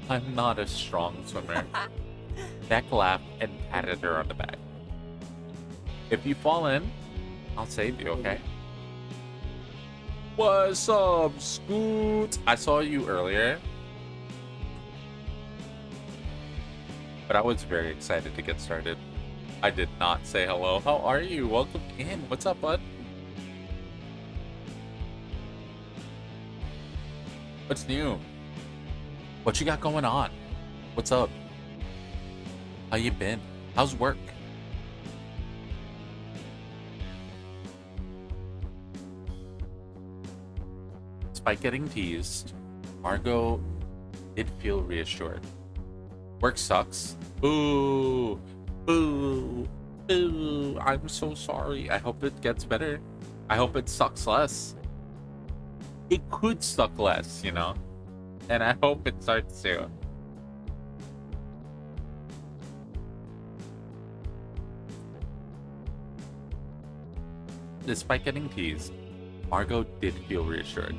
I'm not a strong swimmer. Beck laughed and patted her on the back. If you fall in, I'll save you, okay? What's up, Scoot? I saw you earlier, but I was very excited to get started. I did not say hello. How are you? Welcome in. What's up, bud? What's new? What you got going on? What's up? How you been? How's work? Despite getting teased, Margot did feel reassured. Work sucks. Boo! Boo! Boo! I'm so sorry. I hope it gets better. I hope it sucks less. It could suck less, you know? And I hope it starts to. Despite getting teased, Margot did feel reassured.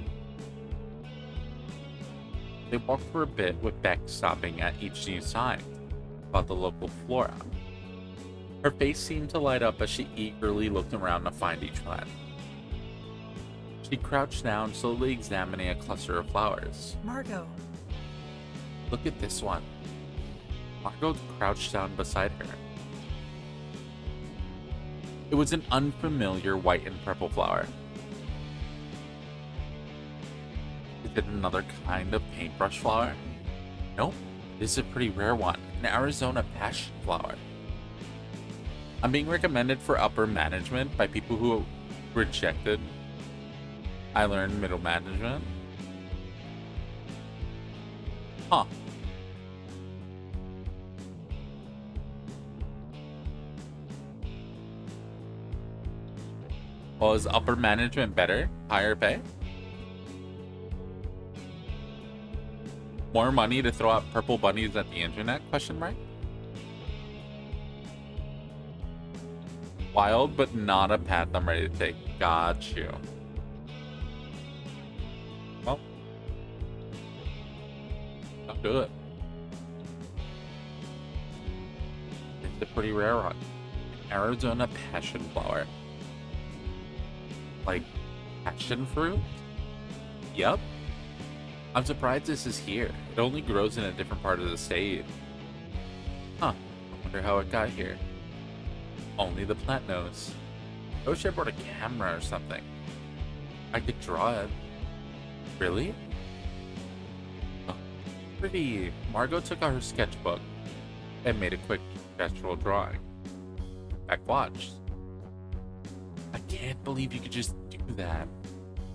They walked for a bit, with Beck stopping at each new sign about the local flora. Her face seemed to light up as she eagerly looked around to find each plant. She crouched down, slowly examining a cluster of flowers. Margot. Look at this one. Margot crouched down beside her. It was an unfamiliar white and purple flower. Is it another kind of paintbrush flower? Nope, this is a pretty rare one, an Arizona passion flower. I'm being recommended for upper management by people who rejected. I learned middle management. Huh. Well, is upper management better? Higher pay? More money to throw out purple bunnies at the internet? Question mark. Wild, but not a path I'm ready to take. Got you. Well, I'll do it. It's a pretty rare one. Arizona passion flower. Like passion fruit? Yep. I'm surprised this is here. It only grows in a different part of the state. Huh. I wonder how it got here. Only the plant knows. I wish I brought a camera or something. I could draw it. Really? Oh, pretty. Margot took out her sketchbook and made a quick gestural drawing. Beck watched. I can't believe you could just do that.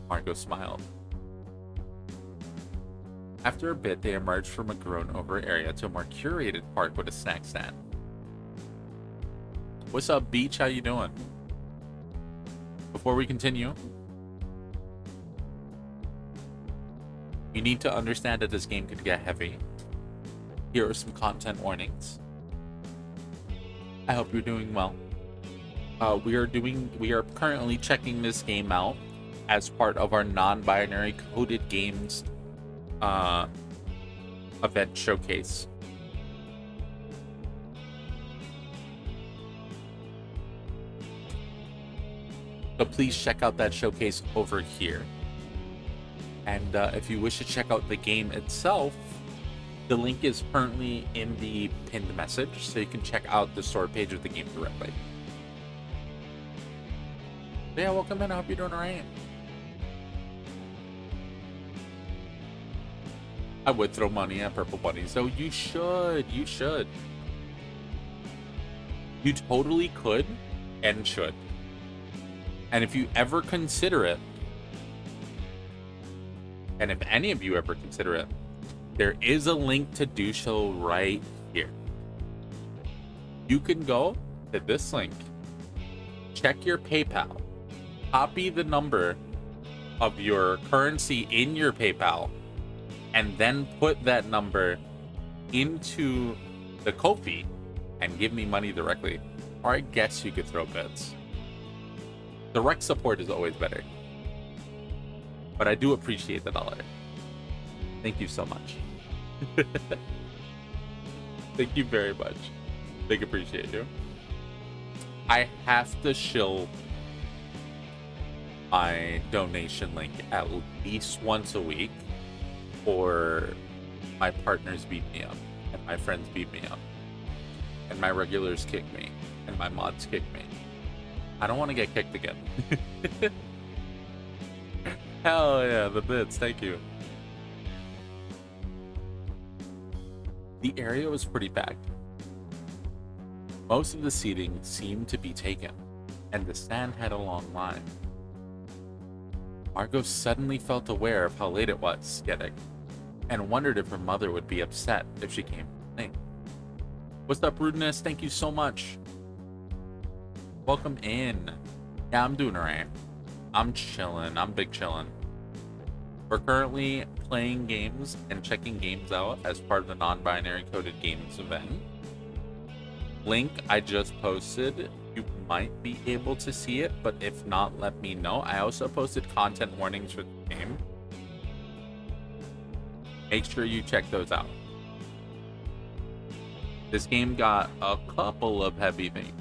Margot smiled. After a bit, they emerged from a grown-over area to a more curated park with a snack stand. What's up, Beach? How you doing? Before we continue, you need to understand that this game could get heavy. Here are some content warnings. I hope you're doing well. We are currently checking this game out as part of our non-binary coded games event showcase. So please check out that showcase over here. And if you wish to check out the game itself, the link is currently in the pinned message, so you can check out the store page of the game directly. So yeah, welcome in. I hope you're doing alright. I would throw money at purple bunnies, so you should. You should. You totally could and should. And if you ever consider it, and if any of you ever consider it, there is a link to do so right here. You can go to this link, check your PayPal, copy the number of your currency in your PayPal, and then put that number into the Ko-fi and give me money directly. Or I guess you could throw bits. Direct support is always better. But I do appreciate the dollar. Thank you so much. Thank you very much. Big appreciate you. I have to shill my donation link at least once a week, or my partners beat me up, and my friends beat me up, and my regulars kick me, and my mods kick me. I don't want to get kicked again. Hell yeah, the bits, thank you. The area was pretty packed. Most of the seating seemed to be taken, and the stand had a long line. Margot suddenly felt aware of how late it was getting, and wondered if her mother would be upset if she came late. What's up, Rudeness? Thank you so much. Welcome in. Yeah, I'm doing alright. I'm chilling. I'm big chilling. We're currently playing games and checking games out as part of the Non-Binary Coded Games Event. Link I just posted. You might be able to see it, but if not, let me know. I also posted content warnings for the game. Make sure you check those out. This game got a couple of heavy things.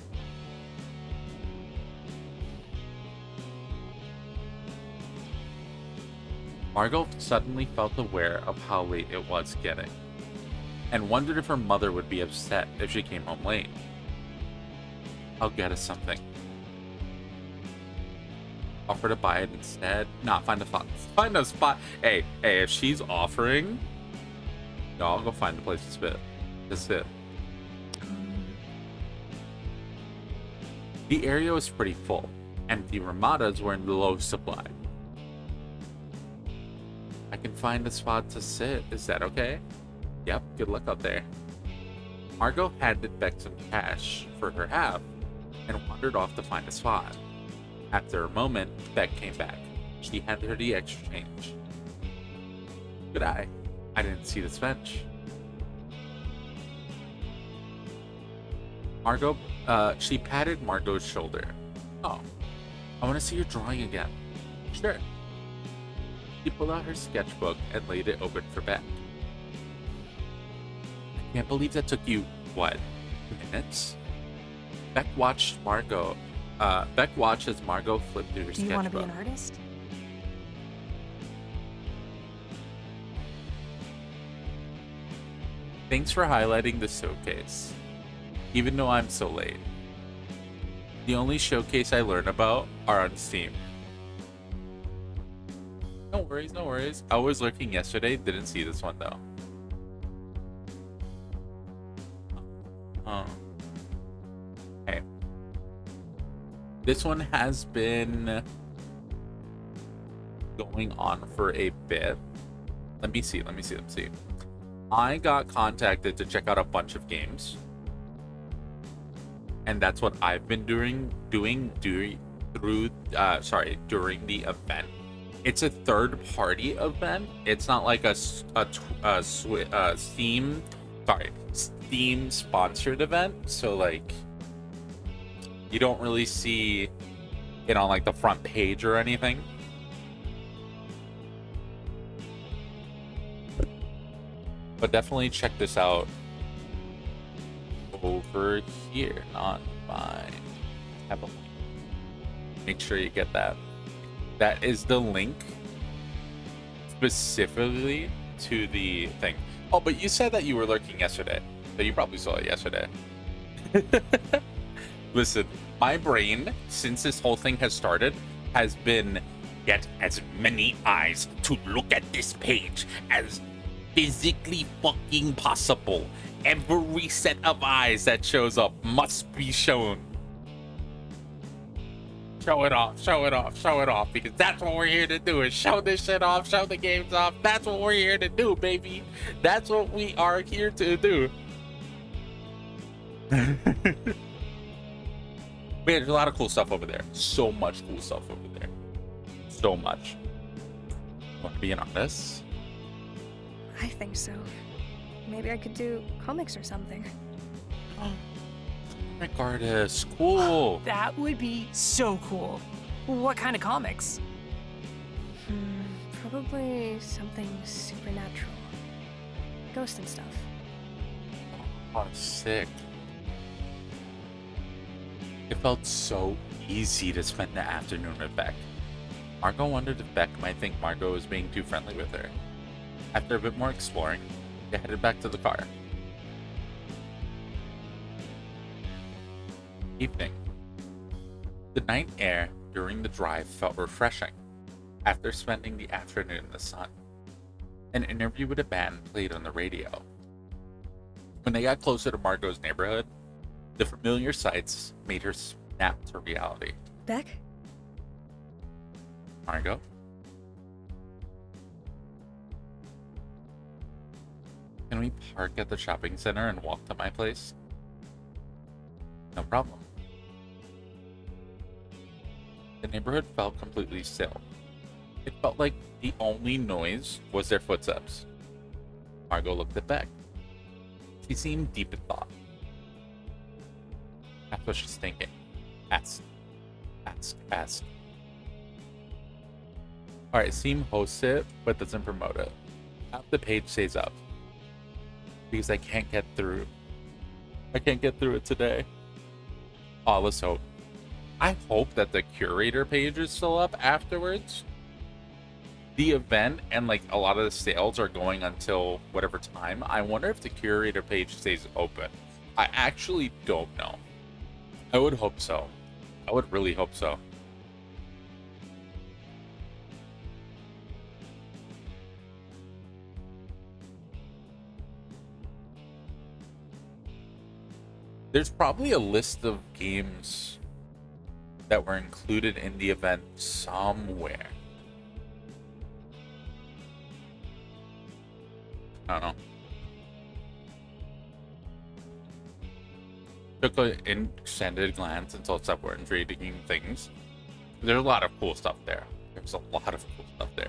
Margot suddenly felt aware of how late it was getting, and wondered if her mother would be upset if she came home late. I'll get us something. Offer to buy it instead. Nah, find a spot. Find a spot. Hey, if she's offering, y'all go find a place to spit. Just sit. The area was pretty full, and the Ramadas were in low supply. I can find a spot to sit. Is that okay? Yep, good luck out there. Margot handed Beck some cash for her half and wandered off to find a spot. After a moment, Beck came back. She handed her the extra change. Good eye. I didn't see this bench. Margot, she patted Margot's shoulder. Oh, I want to see your drawing again. Sure. She pulled out her sketchbook and laid it open for Beck. I can't believe that took you, what, minutes? Beck watched Margot. Beck watched as Margot flipped through her Do you sketchbook. want to be an artist? Thanks for highlighting the showcase, even though I'm so late. The only showcase I learn about are on Steam. No worries, no worries. I was lurking yesterday, didn't see this one though. Okay. This one has been going on for a bit. Let me see. I got contacted to check out a bunch of games. And that's what I've been doing during the event. It's a third-party event. It's not like a Steam-sponsored event. So like, you don't really see it on like the front page or anything. But definitely check this out over here. Make sure you get that. That is the link specifically to the thing. Oh, but you said that you were lurking yesterday, so you probably saw it yesterday. Listen, my brain, since this whole thing has started, has been get as many eyes to look at this page as physically fucking possible. Every set of eyes that shows up must be shown. Show it off, because that's what we're here to do, is show this shit off, show the games off. That's what we're here to do, baby. That's what we are here to do. Man, there's a lot of cool stuff over there. So much cool stuff over there. So much. Want to be an artist? I think so. Maybe I could do comics or something. Comic artist, cool. That would be so cool. What kind of comics? Probably something supernatural. Ghost and stuff. Oh, sick. It felt so easy to spend the afternoon with Beck. Margot wondered if Beck might think Margot was being too friendly with her. After a bit more exploring, they headed back to the car. Evening. The night air during the drive felt refreshing after spending the afternoon in the sun. An interview with a band played on the radio. When they got closer to Margot's neighborhood, the familiar sights made her snap to reality. Beck? Margot? Can we park at the shopping center and walk to my place? No problem. The neighborhood felt completely still. It felt like the only noise was their footsteps. Margot looked at Beck. She seemed deep in thought. That's what she's thinking. Ask. Alright, Steam hosts it, but doesn't promote it. Half the page stays up. Because I can't get through. I can't get through it today. Oh, let's hope. I hope that the curator page is still up afterwards. The event and like a lot of the sales are going until whatever time. I wonder if the curator page stays open. I actually don't know. I would hope so. I would really hope so. There's probably a list of games that were included in the event somewhere. I don't know. Took an extended glance until it's up and reading things. There's a lot of cool stuff there. There's a lot of cool stuff there.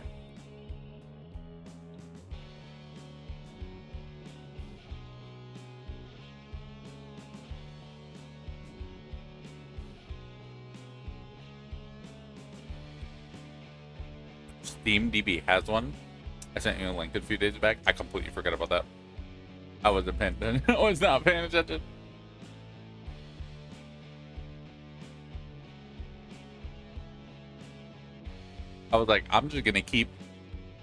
SteamDB has one. I sent you a link a few days back. I completely forgot about that. I wasn't paying attention. I was not paying attention. I was like, I'm just gonna keep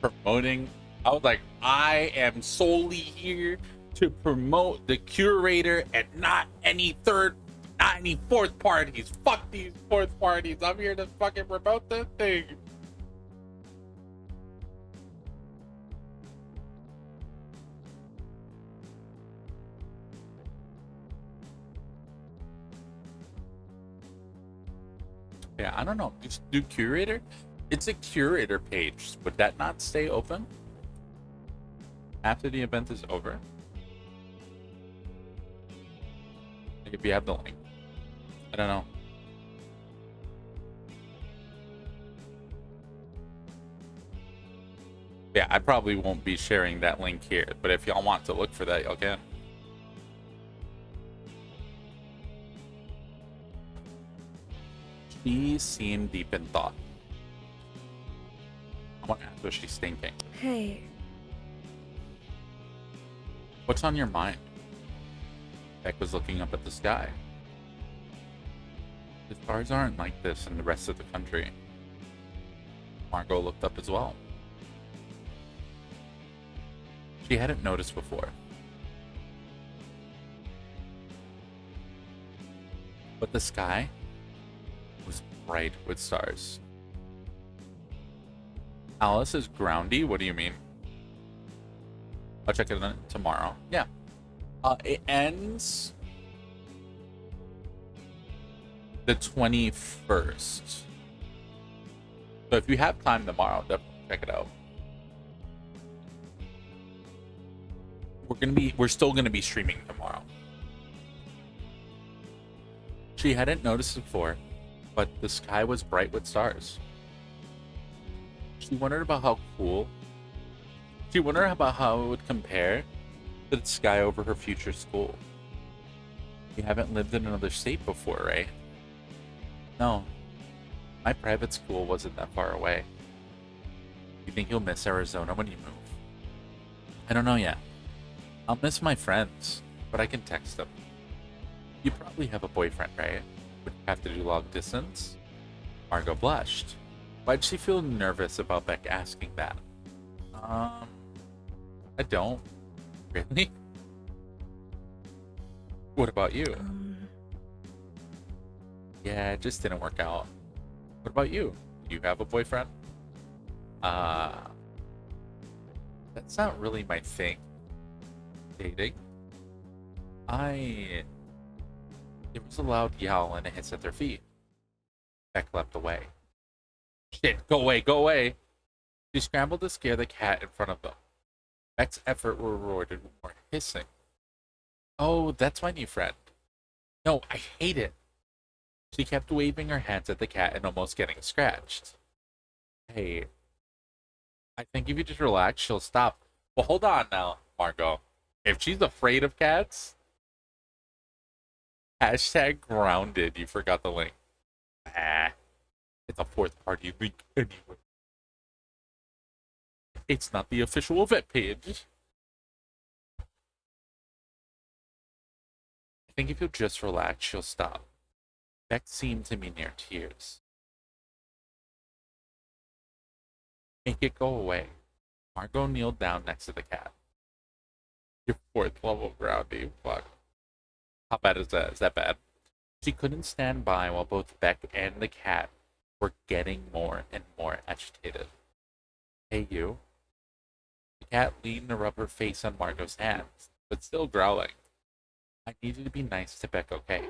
promoting. I was like, I am solely here to promote the curator and not any fourth parties. Fuck these fourth parties. I'm here to fucking promote this thing. Yeah, I don't know. Just do curator. It's a curator page. Would that not stay open after the event is over? Like if you have the link. I don't know. Yeah, I probably won't be sharing that link here, but if y'all want to look for that, y'all can. She seemed deep in thought. I want to ask what she's thinking. Hey. What's on your mind? Beck was looking up at the sky. The stars aren't like this in the rest of the country. Margot looked up as well. She hadn't noticed before. But the sky was bright with stars. Alice is groundy? What do you mean? I'll check it out tomorrow. Yeah. It ends the 21st. So if you have time tomorrow, definitely check it out. We're still gonna be streaming tomorrow. She hadn't noticed before, but the sky was bright with stars. She wondered about how cool. She wondered about how it would compare to the sky over her future school. You haven't lived in another state before, right? No. My private school wasn't that far away. You think you'll miss Arizona when you move? I don't know yet. I'll miss my friends, but I can text them. You probably have a boyfriend, right? Would you have to do long distance? Margot blushed. Why'd she feel nervous about Beck asking that? I don't. Really? What about you? Yeah, it just didn't work out. What about you? Do you have a boyfriend? That's not really my thing. Dating. There was a loud yell and a hiss at their feet. Beck leapt away. Shit, go away, go away! She scrambled to scare the cat in front of them. Beck's effort were rewarded with more hissing. Oh, that's my new friend. No, I hate it. She kept waving her hands at the cat and almost getting scratched. Hey, I think if you just relax, she'll stop. Well, hold on now, Margot. If she's afraid of cats, hashtag grounded. You forgot the link. It's a fourth party link anyway. It's not the official event page. I think if you just relax, she'll stop. Beck seemed to be near tears. Make it go away. Margot kneeled down next to the cat. Your fourth level grounding, fuck. How bad is that? Is that bad? She couldn't stand by while both Beck and the cat were getting more and more agitated. Hey, you. The cat leaned to rub her face on Margot's hands, but still growling. I need you to be nice to Beck, okay?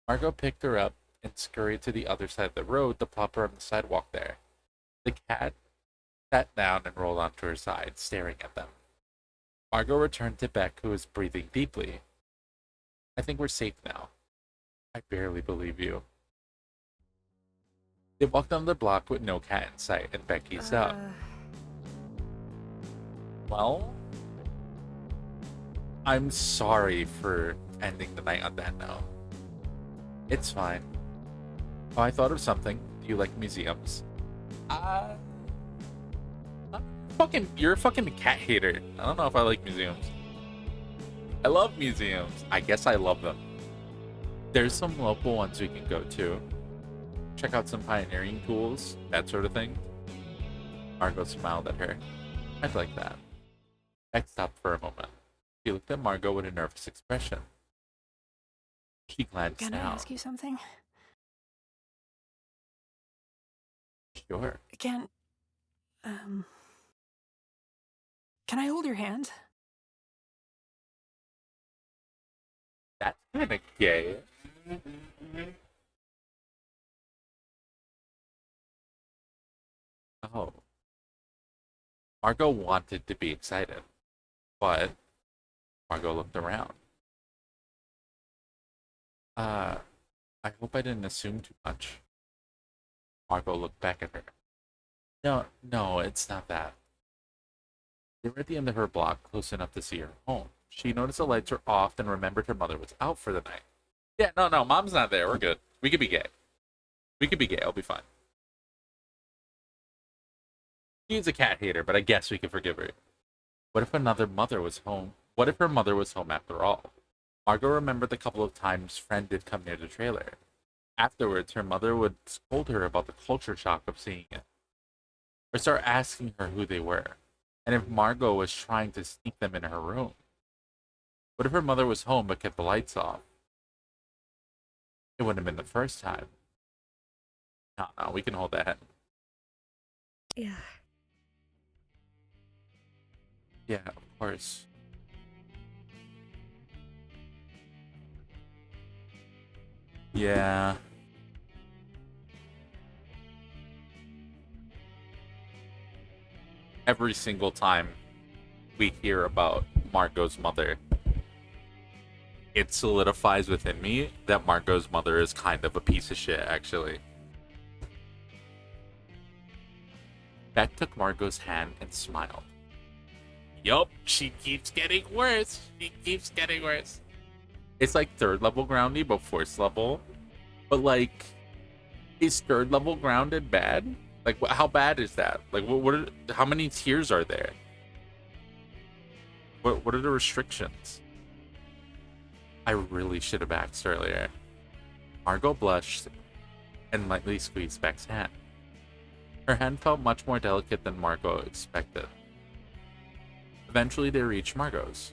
Margot picked her up and scurried to the other side of the road to plop her on the sidewalk there. The cat sat down and rolled onto her side, staring at them. Margot returned to Beck, who was breathing deeply. I think we're safe now. I barely believe you. They walked down the block with no cat in sight, and Beck eased up. Well, I'm sorry for ending the night on that note. It's fine. Oh, I thought of something. Do you like museums? You're a fucking cat hater. I don't know if I like museums. I love museums. I guess I love them. There's some local ones we can go to. Check out some pioneering tools, that sort of thing. Margot smiled at her. I'd like that. Beck stopped for a moment. She looked at Margot with a nervous expression. She glanced down. Can I ask you something? Sure. Can I hold your hand? That's kind of gay. Oh. Margot wanted to be excited, but Margot looked around. I hope I didn't assume too much. Margot looked back at her. No, it's not that. They were at the end of her block, close enough to see her home. She noticed the lights were off and remembered her mother was out for the night. Yeah, no, mom's not there. We're good. We could be gay. I'll be fine. She's a cat hater, but I guess we can forgive her. What if another mother was home? What if her mother was home after all? Margot remembered the couple of times Friend did come near the trailer. Afterwards, her mother would scold her about the culture shock of seeing it, or start asking her who they were, and if Margot was trying to sneak them in her room. What if her mother was home but kept the lights off? It wouldn't have been the first time. No, we can hold that. Yeah. Yeah, of course. Yeah. Every single time we hear about Margot's mother, it solidifies within me that Margot's mother is kind of a piece of shit, actually. Beck took Margot's hand and smiled. Yup, she keeps getting worse. It's like third level groundy, but fourth level. But like, is third level grounded bad? Like, how bad is that? Like, how many tiers are there? What are the restrictions? I really should have asked earlier. Margot blushed and lightly squeezed Beck's hand. Her hand felt much more delicate than Margot expected. Eventually, they reached Margot's.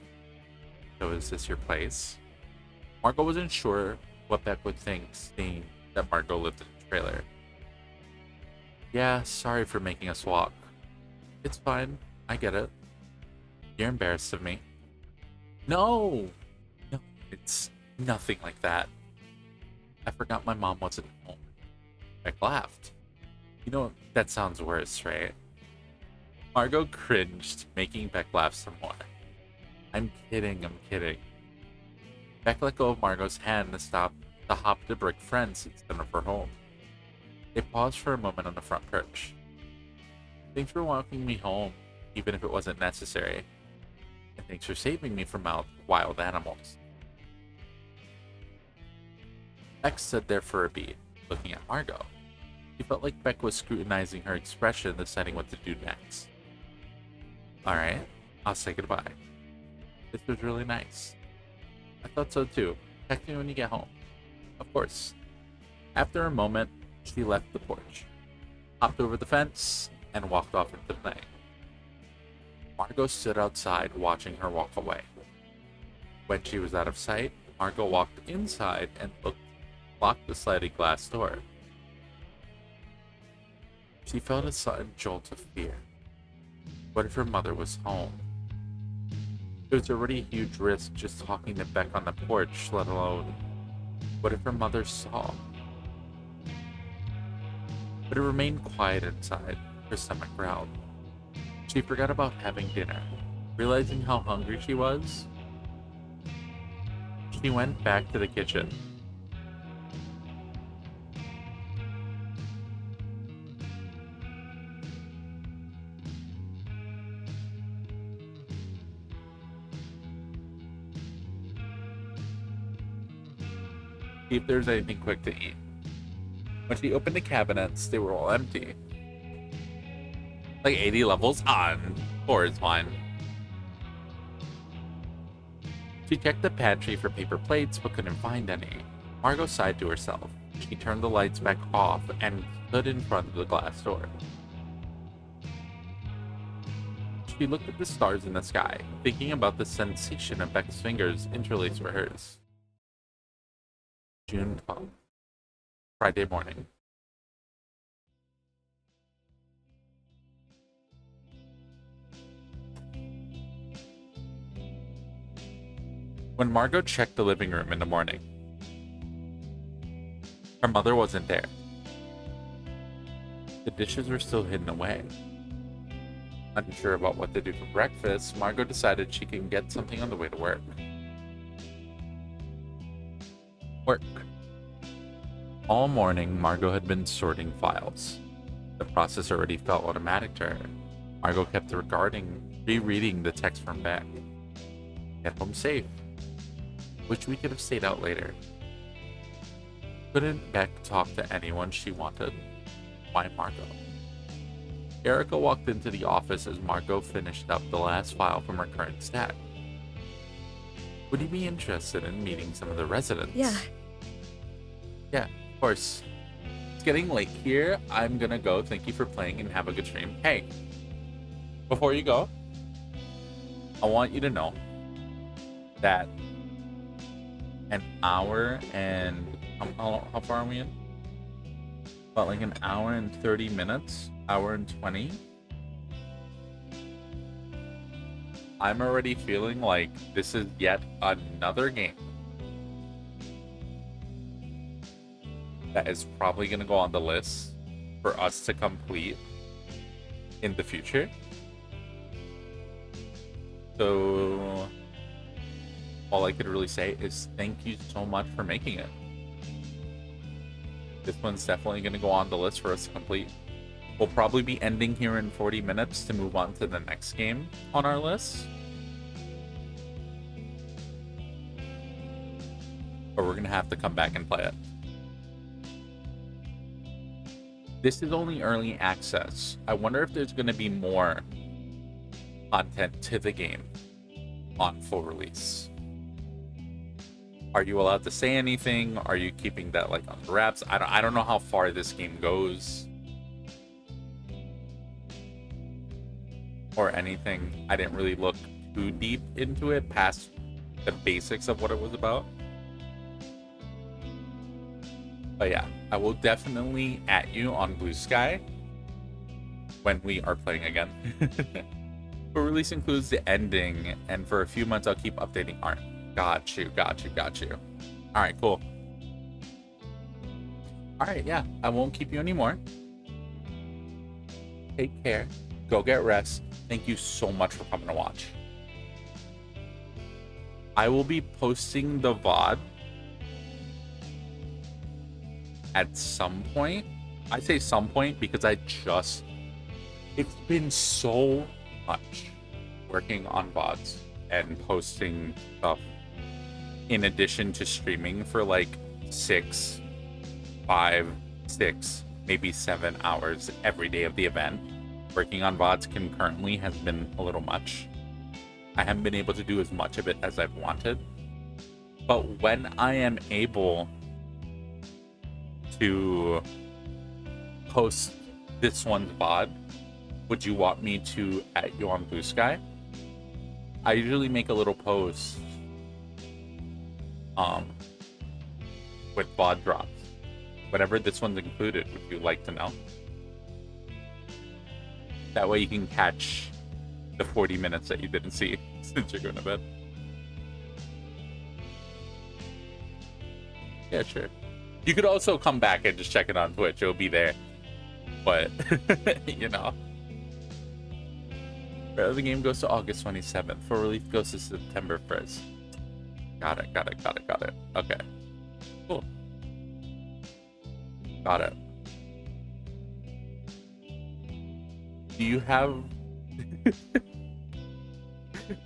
So is this your place? Margot wasn't sure what Beck would think, seeing that Margot lived in a trailer. Yeah, sorry for making us walk. It's fine, I get it. You're embarrassed of me. No, it's nothing like that. I forgot my mom wasn't home. Beck laughed. You know, that sounds worse, right? Margot cringed, making Beck laugh some more. I'm kidding. Beck let go of Margot's hand to hop the brick fence instead of her home. They paused for a moment on the front porch. Thanks for walking me home, even if it wasn't necessary. And thanks for saving me from wild animals. Beck stood there for a beat, looking at Margot. She felt like Beck was scrutinizing her expression, deciding what to do next. Alright, I'll say goodbye. This was really nice. I thought so too. Text me when you get home. Of course. After a moment, she left the porch, hopped over the fence, and walked off into the night. Margot stood outside watching her walk away. When she was out of sight, Margot walked inside and locked the sliding glass door. She felt a sudden jolt of fear. What if her mother was home? It was already a huge risk just talking to Beck on the porch, let alone what if her mother saw? But it remained quiet inside, her stomach growled. She forgot about having dinner. Realizing how hungry she was, she went back to the kitchen. See if there's anything quick to eat. When she opened the cabinets, they were all empty. Like 80 levels on, or it's fine. She checked the pantry for paper plates but couldn't find any. Margot sighed to herself. She turned the lights back off and stood in front of the glass door. She looked at the stars in the sky, thinking about the sensation of Beck's fingers interlaced with hers. June 12th, Friday morning. When Margot checked the living room in the morning, her mother wasn't there. The dishes were still hidden away. Unsure about what to do for breakfast, Margot decided she can get something on the way to work. All morning, Margot had been sorting files. The process already felt automatic to her. Margot kept rereading the text from Beck. Get home safe. Wish we could have stayed out later. Couldn't Beck talk to anyone she wanted? Why Margot? Erica walked into the office as Margot finished up the last file from her current stack. Would you be interested in meeting some of the residents? Yeah. Yeah, of course. It's getting late here. I'm gonna go. Thank you for playing and have a good stream. Hey, before you go, I want you to know that an hour and how far are we in? About like an hour and 30 minutes, hour and 20. I'm already feeling like this is yet another game that is probably going to go on the list for us to complete in the future. So all I could really say is thank you so much for making it. This one's definitely going to go on the list for us to complete. We'll probably be ending here in 40 minutes to move on to the next game on our list. But we're going to have to come back and play it. This is only early access. I wonder if there's going to be more content to the game on full release. Are you allowed to say anything? Are you keeping that like on the wraps? I don't know how far this game goes or anything. I didn't really look too deep into it past the basics of what it was about. But yeah, I will definitely at you on Blue Sky when we are playing again. But release includes the ending, and for a few months I'll keep updating art. Got you. All right, cool. All right, yeah, I won't keep you anymore. Take care. Go get rest. Thank you so much for coming to watch. I will be posting the VOD at some point. I say some point because it's been so much working on VODs and posting stuff in addition to streaming for like 6, 5, 6, maybe 7 hours every day of the event. Working on VODs concurrently has been a little much. I haven't been able to do as much of it as I've wanted. But when I am able to post this one's VOD, would you want me to at you on Blue Sky? I usually make a little post with VOD drops. Whatever this one's included, would you like to know? That way you can catch the 40 minutes that you didn't see since you're going to bed. Yeah, sure. You could also come back and just check it on Twitch. It'll be there. But, you know. The game goes to August 27th. For release goes to September 1st. Got it. Okay. Cool. Got it. Do you have...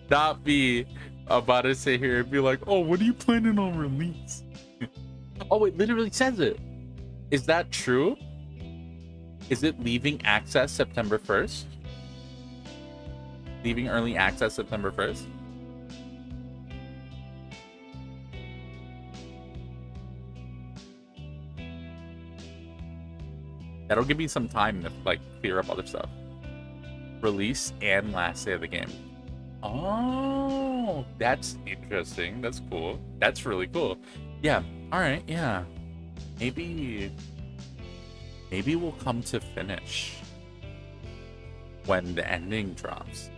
Not be about to sit here and be like, oh, what are you planning on release? Oh, it literally says it. Is that true? Is it leaving access September 1st? Leaving early access September 1st? That'll give me some time to like clear up other stuff. Release and last day of the game. Oh, that's interesting. That's cool. That's really cool. Yeah. All right. Yeah. Maybe we'll come to finish when the ending drops.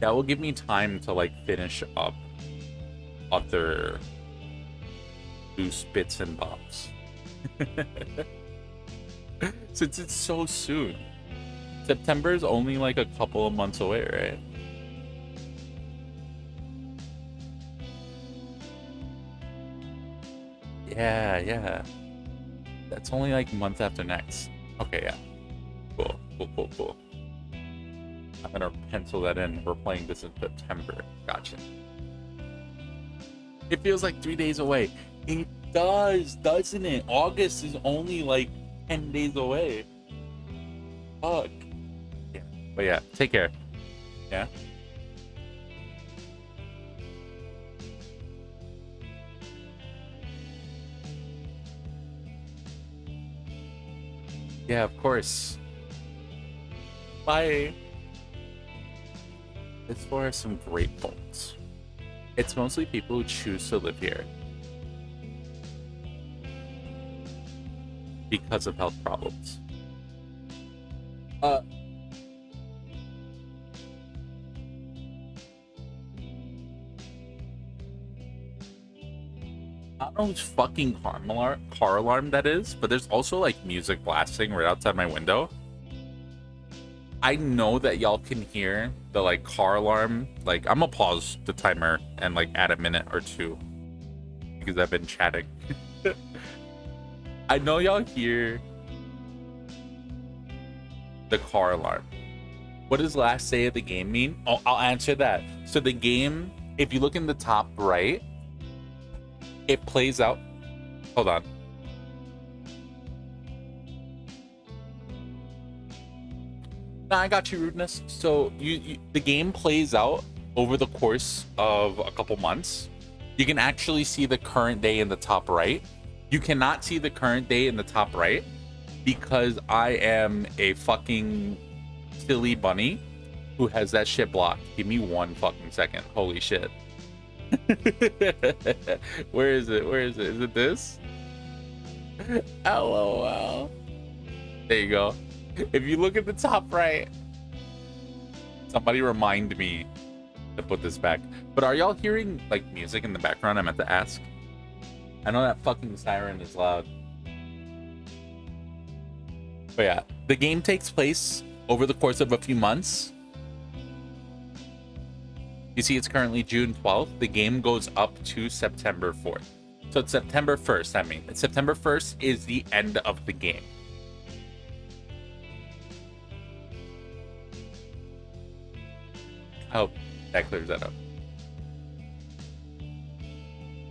That will give me time to like finish up other loose bits and bobs. Since it's so soon. September is only like a couple of months away, right? Yeah. That's only like month after next. Okay, yeah. Cool. I'm gonna pencil that in. We're playing this in September. Gotcha. It feels like 3 days away. It does, doesn't it? August is only like 10 days away. Fuck. Yeah. But yeah, take care. Yeah. Yeah, of course. Bye. This floor has some great folks. It's mostly people who choose to live here because of health problems. I don't know whose fucking car alarm that is, but there's also like music blasting right outside my window. I know that y'all can hear the like car alarm. Like, I'm gonna pause the timer and like add a minute or two because I've been chatting. I know y'all hear the car alarm. What does last day of the game mean? Oh, I'll answer that. So the game, if you look in the top right, it plays out. Hold on. Nah, I got you, Rudeness. So you the game plays out over the course of a couple months, you can actually see the current day in the top right. You cannot see the current day in the top right because I am a fucking silly bunny who has that shit blocked. Give me one fucking second. Holy shit. Where is it? Where is it? Is it this? LOL. There you go. If you look at the top right, somebody remind me to put this back. But are y'all hearing like music in the background? I meant to ask. I know that fucking siren is loud. But yeah, the game takes place over the course of a few months. You see, it's currently June 12th. The game goes up to September 4th. So it's September 1st, I mean. September 1st is the end of the game. I hope that clears that up.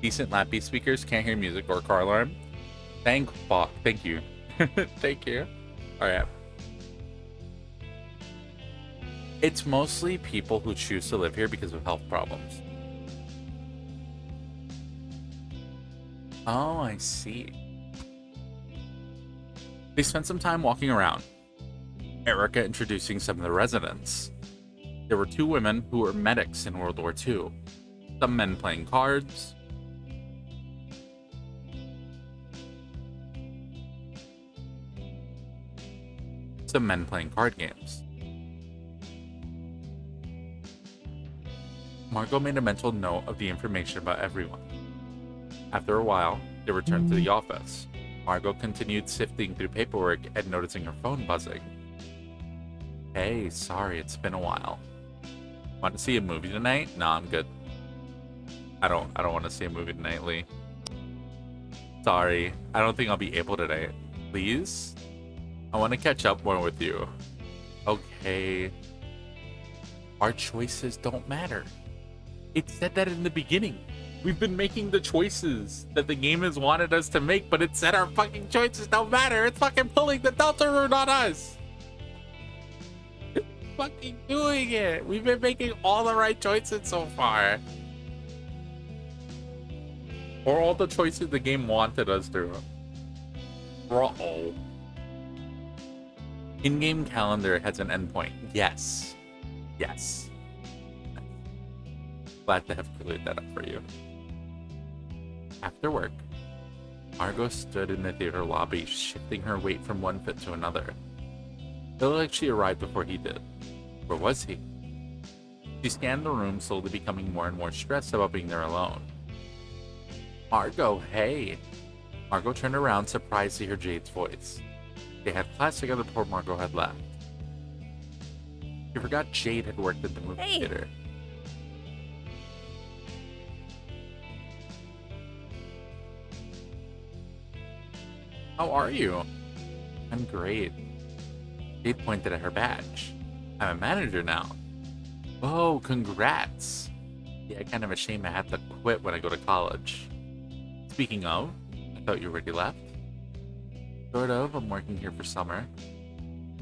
Decent lappy speakers, can't hear music or car alarm. Thank fuck. Thank you. Thank you. Alright. It's mostly people who choose to live here because of health problems. Oh, I see. They spent some time walking around. Erica introducing some of the residents. There were 2 women who were medics in World War II. Some men playing cards. Some men playing card games. Margot made a mental note of the information about everyone. After a while, they returned to the office. Margot continued sifting through paperwork and noticing her phone buzzing. Hey, sorry, it's been a while. Want to see a movie tonight? Nah, I'm good. I don't want to see a movie tonight, Lee. Sorry, I don't think I'll be able tonight. Please? I want to catch up more with you. Okay. Our choices don't matter. It said that in the beginning. We've been making the choices that the game has wanted us to make, but it said our fucking choices don't matter. It's fucking pulling the Deltarune on us. It's fucking doing it. We've been making all the right choices so far. Or all the choices the game wanted us to. Uh-oh. In-game calendar has an endpoint. Yes. Yes. Glad to have cleared that up for you. After work, Margot stood in the theater lobby, shifting her weight from one foot to another. It looked like she arrived before he did. Where was he? She scanned the room, slowly becoming more and more stressed about being there alone. Margot, hey! Margot turned around, surprised to hear Jade's voice. They had class together before Margot had left. She forgot Jade had worked at the movie theater. How are you? I'm great. Jade pointed at her badge. I'm a manager now. Oh, congrats. Yeah, kind of a shame I had to quit when I go to college. Speaking of, I thought you already left. Sort of, I'm working here for summer.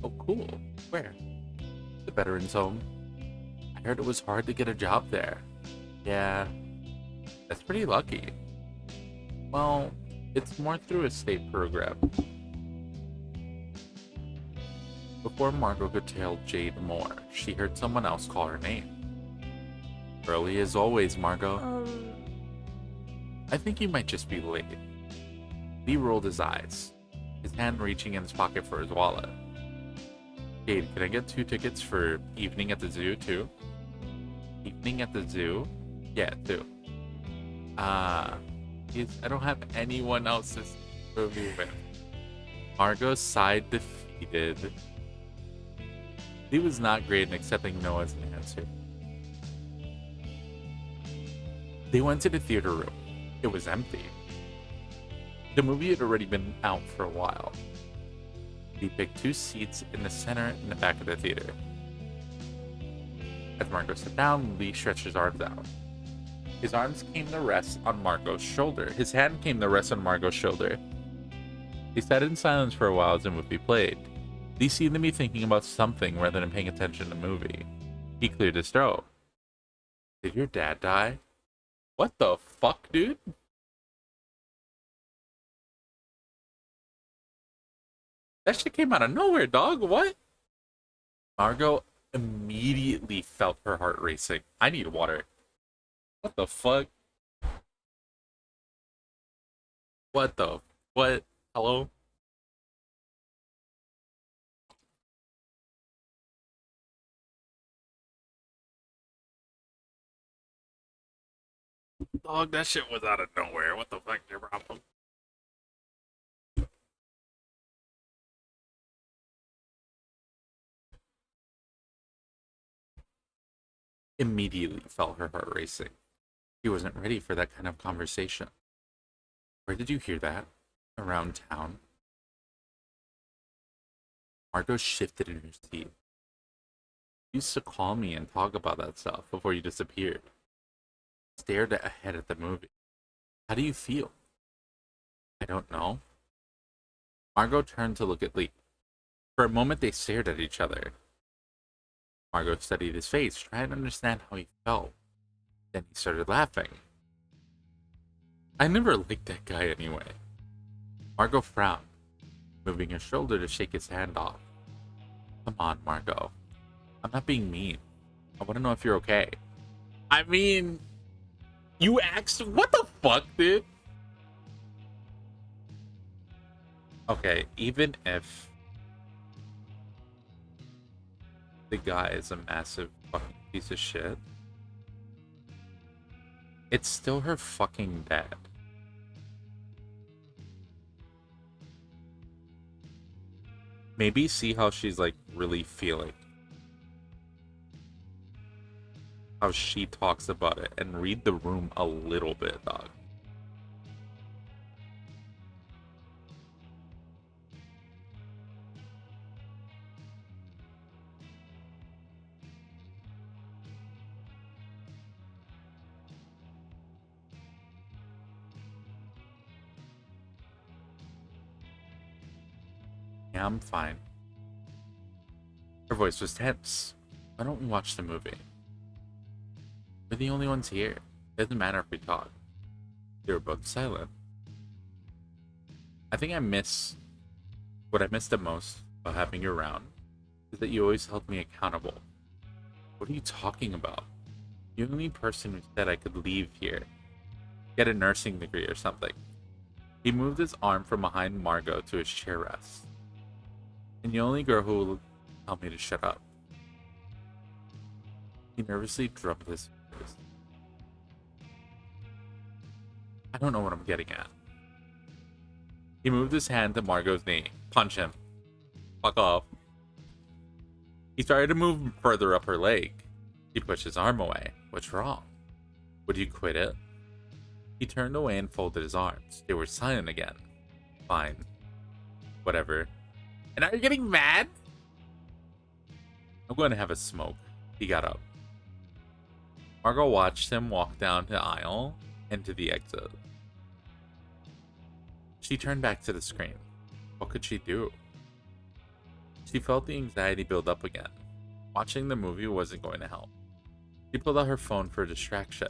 Oh, cool. Where? The Veterans Home. I heard it was hard to get a job there. Yeah, that's pretty lucky. Well, it's more through a state program. Before Margot could tell Jade more, she heard someone else call her name. Early as always, Margot. I think you might just be late. Lee rolled his eyes, his hand reaching in his pocket for his wallet. Jade, can I get 2 tickets for evening at the zoo, too? Evening at the zoo? Yeah, 2. I don't have anyone else to movie with. Margot sighed defeated. Lee was not great in accepting no as an answer. They went to the theater room. It was empty. The movie had already been out for a while. He picked 2 seats in the center and the back of the theater. As Margot sat down, Lee stretched his arms out. His arms came to rest on Margot's shoulder. His hand came to rest on Margot's shoulder. They sat in silence for a while as the movie played. Lee seemed to be thinking about something rather than paying attention to the movie. He cleared his throat. Did your dad die? What the fuck, dude? That shit came out of nowhere, dog. What? Margot immediately felt her heart racing. I need water. What the fuck? What the... What? Hello? Dog, that shit was out of nowhere. What the fuck, your problem? Immediately felt her heart racing. She wasn't ready for that kind of conversation. Where did you hear that? Around town? Margot shifted in her seat. You used to call me and talk about that stuff before you disappeared. Stared ahead at the movie. How do you feel? I don't know. Margot turned to look at Lee. For a moment they stared at each other. Margot studied his face, trying to understand how he felt. Then he started laughing. I never liked that guy anyway. Margot frowned, moving her shoulder to shake his hand off. Come on, Margot. I'm not being mean. I want to know if you're okay. I mean, you asked. What the fuck, dude? Okay, even if the guy is a massive fucking piece of shit, it's still her fucking dad. Maybe see how she's like really feeling. How she talks about it and read the room a little bit, dog. Yeah, I'm fine. Her voice was tense. Why don't we watch the movie? We're the only ones here. It doesn't matter if we talk. They were both silent. I think what I miss the most about having you around is that you always held me accountable. What are you talking about? You're the only person who said I could leave here, get a nursing degree or something. He moved his arm from behind Margot to his chair rest. And the only girl who will tell me to shut up. He nervously drummed his fingers. I don't know what I'm getting at. He moved his hand to Margot's knee. Punch him. Fuck off. He started to move further up her leg. He pushed his arm away. What's wrong? Would you quit it? He turned away and folded his arms. They were silent again. Fine. Whatever. And are you getting mad? I'm going to have a smoke. He got up. Margot watched him walk down the aisle and to the exit. She turned back to the screen. What could she do? She felt the anxiety build up again. Watching the movie wasn't going to help. She pulled out her phone for a distraction.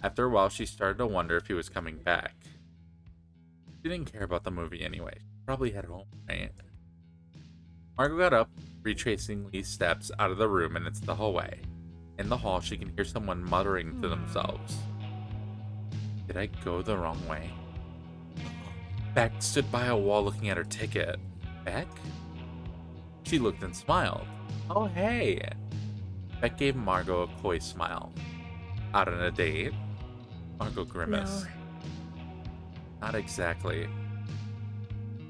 After a while, she started to wonder if he was coming back. She didn't care about the movie anyway. She probably head home, right? Margot got up, retracing Lee's steps out of the room and into the hallway. In the hall, she can hear someone muttering to themselves. Did I go the wrong way? Beck stood by a wall looking at her ticket. Beck? She looked and smiled. Oh, hey! Beck gave Margot a coy smile. Out on a date? Margot grimaced. No. Not exactly.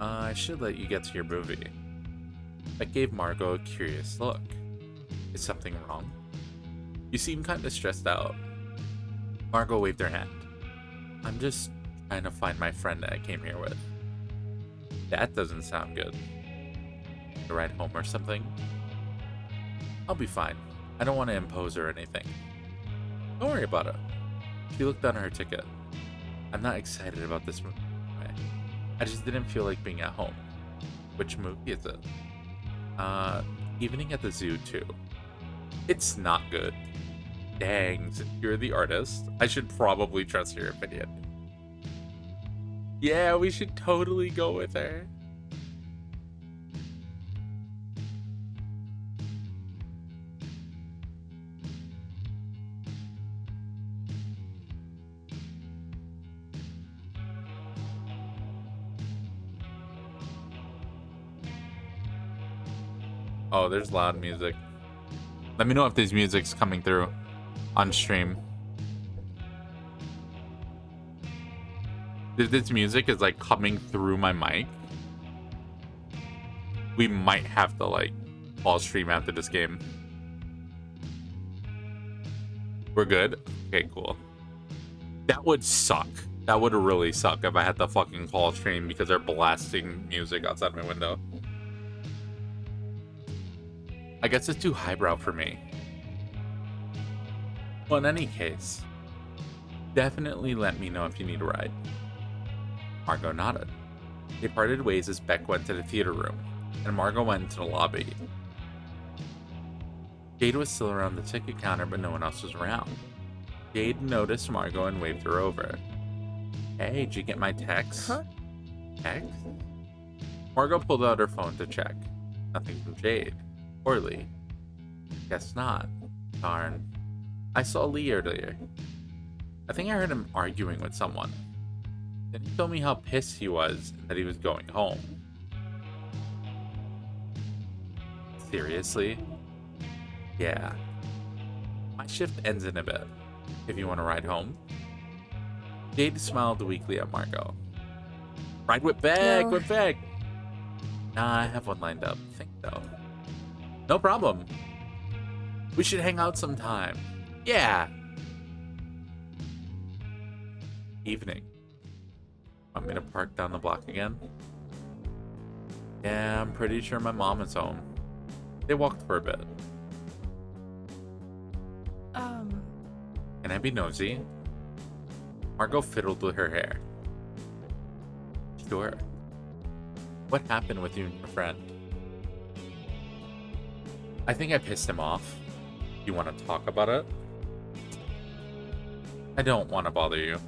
I should let you get to your movie. Beck gave Margot a curious look. Is something wrong? You seem kind of stressed out. Margot waved her hand. I'm just trying to find my friend that I came here with. That doesn't sound good. A ride home or something? I'll be fine. I don't want to impose or anything. Don't worry about it. She looked down at her ticket. I'm not excited about this movie anyway. I just didn't feel like being at home. Which movie is it? Evening at the Zoo 2. It's not good. Dang, since you're the artist, I should probably trust your opinion. Yeah, we should totally go with her. Oh, there's loud music. Let me know if this music's coming through on stream. If this music is like coming through my mic, we might have to like pause stream after this game. We're good? Okay, cool. That would suck. That would really suck if I had to fucking call stream because they're blasting music outside my window. I guess it's too highbrow for me. Well, in any case, definitely let me know if you need a ride. Margot nodded. They parted ways as Beck went to the theater room, and Margot went into the lobby. Jade was still around the ticket counter, but no one else was around. Jade noticed Margot and waved her over. Hey, did you get my text? Huh? Text? Margot pulled out her phone to check. Nothing from Jade. Or Lee. Guess not. Darn. I saw Lee earlier. I think I heard him arguing with someone. Then he told me how pissed he was and that he was going home. Seriously? Yeah. My shift ends in a bit. If you want to ride home. Jade smiled weakly at Margot. Ride with Beck, No. with Beck. Nah, I have one lined up. Think though. No problem. We should hang out sometime. Yeah. Evening. Want me to park down the block again? Yeah, I'm pretty sure my mom is home. They walked for a bit. Can I be nosy? Margot fiddled with her hair. Sure. What happened with you and your friend? I think I pissed him off. You want to talk about it? I don't want to bother you.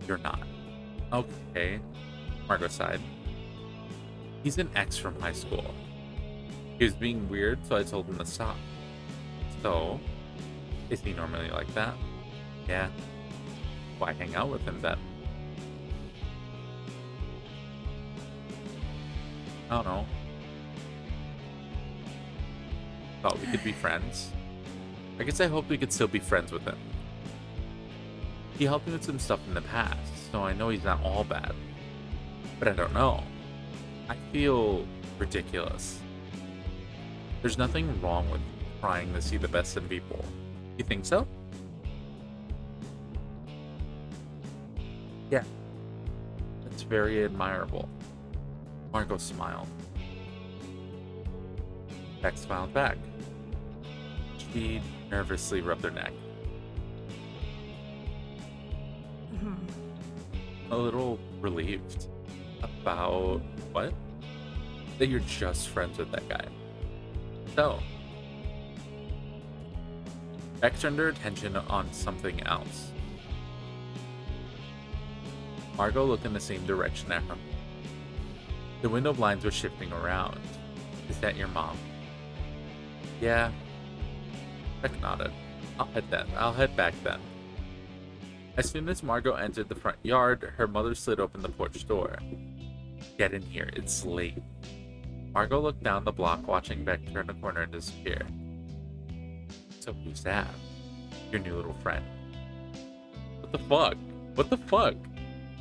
You're not. Okay. Margot sighed. He's an ex from high school. He was being weird, so I told him to stop. So, is he normally like that? Yeah. Why hang out with him then? I don't know. Thought we could be friends. I guess I hope we could still be friends with him. He helped me with some stuff in the past, so I know he's not all bad. But I don't know. I feel ridiculous. There's nothing wrong with trying to see the best in people. You think so? Yeah. That's very admirable. Margot smiled. Beck smiled back. She nervously rubbed her neck. A little relieved. About what? That you're just friends with that guy. So, Beck turned her attention on something else. Margot looked in the same direction at her. The window blinds were shifting around. Is that your mom? Yeah. Beck nodded. I'll head back then. As soon as Margot entered the front yard, her mother slid open the porch door. Get in here, it's late. Margot looked down the block, watching Beck turn the corner and disappear. So who's that? Your new little friend. What the fuck? What the fuck?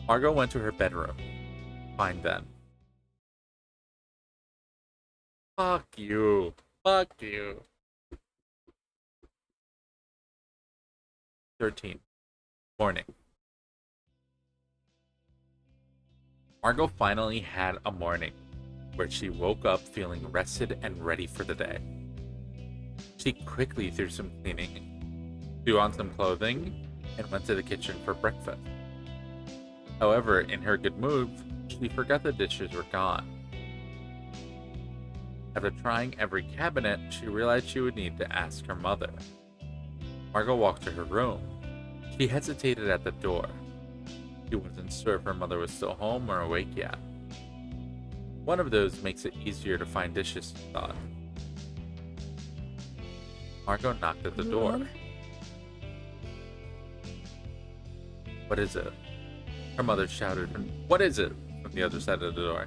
Margot went to her bedroom. Fine then. Fuck you. Fuck you. 13. Morning. Margot finally had a morning where she woke up feeling rested and ready for the day. She quickly threw some cleaning, threw on some clothing, and went to the kitchen for breakfast. However, in her good mood, she forgot the dishes were gone. After trying every cabinet, she realized she would need to ask her mother. Margot walked to her room. She hesitated at the door. She wasn't sure if her mother was still home or awake yet. One of those makes it easier to find dishes, she thought. Margot knocked at the door. Mom? What is it? Her mother shouted, "What is it?" from the other side of the door.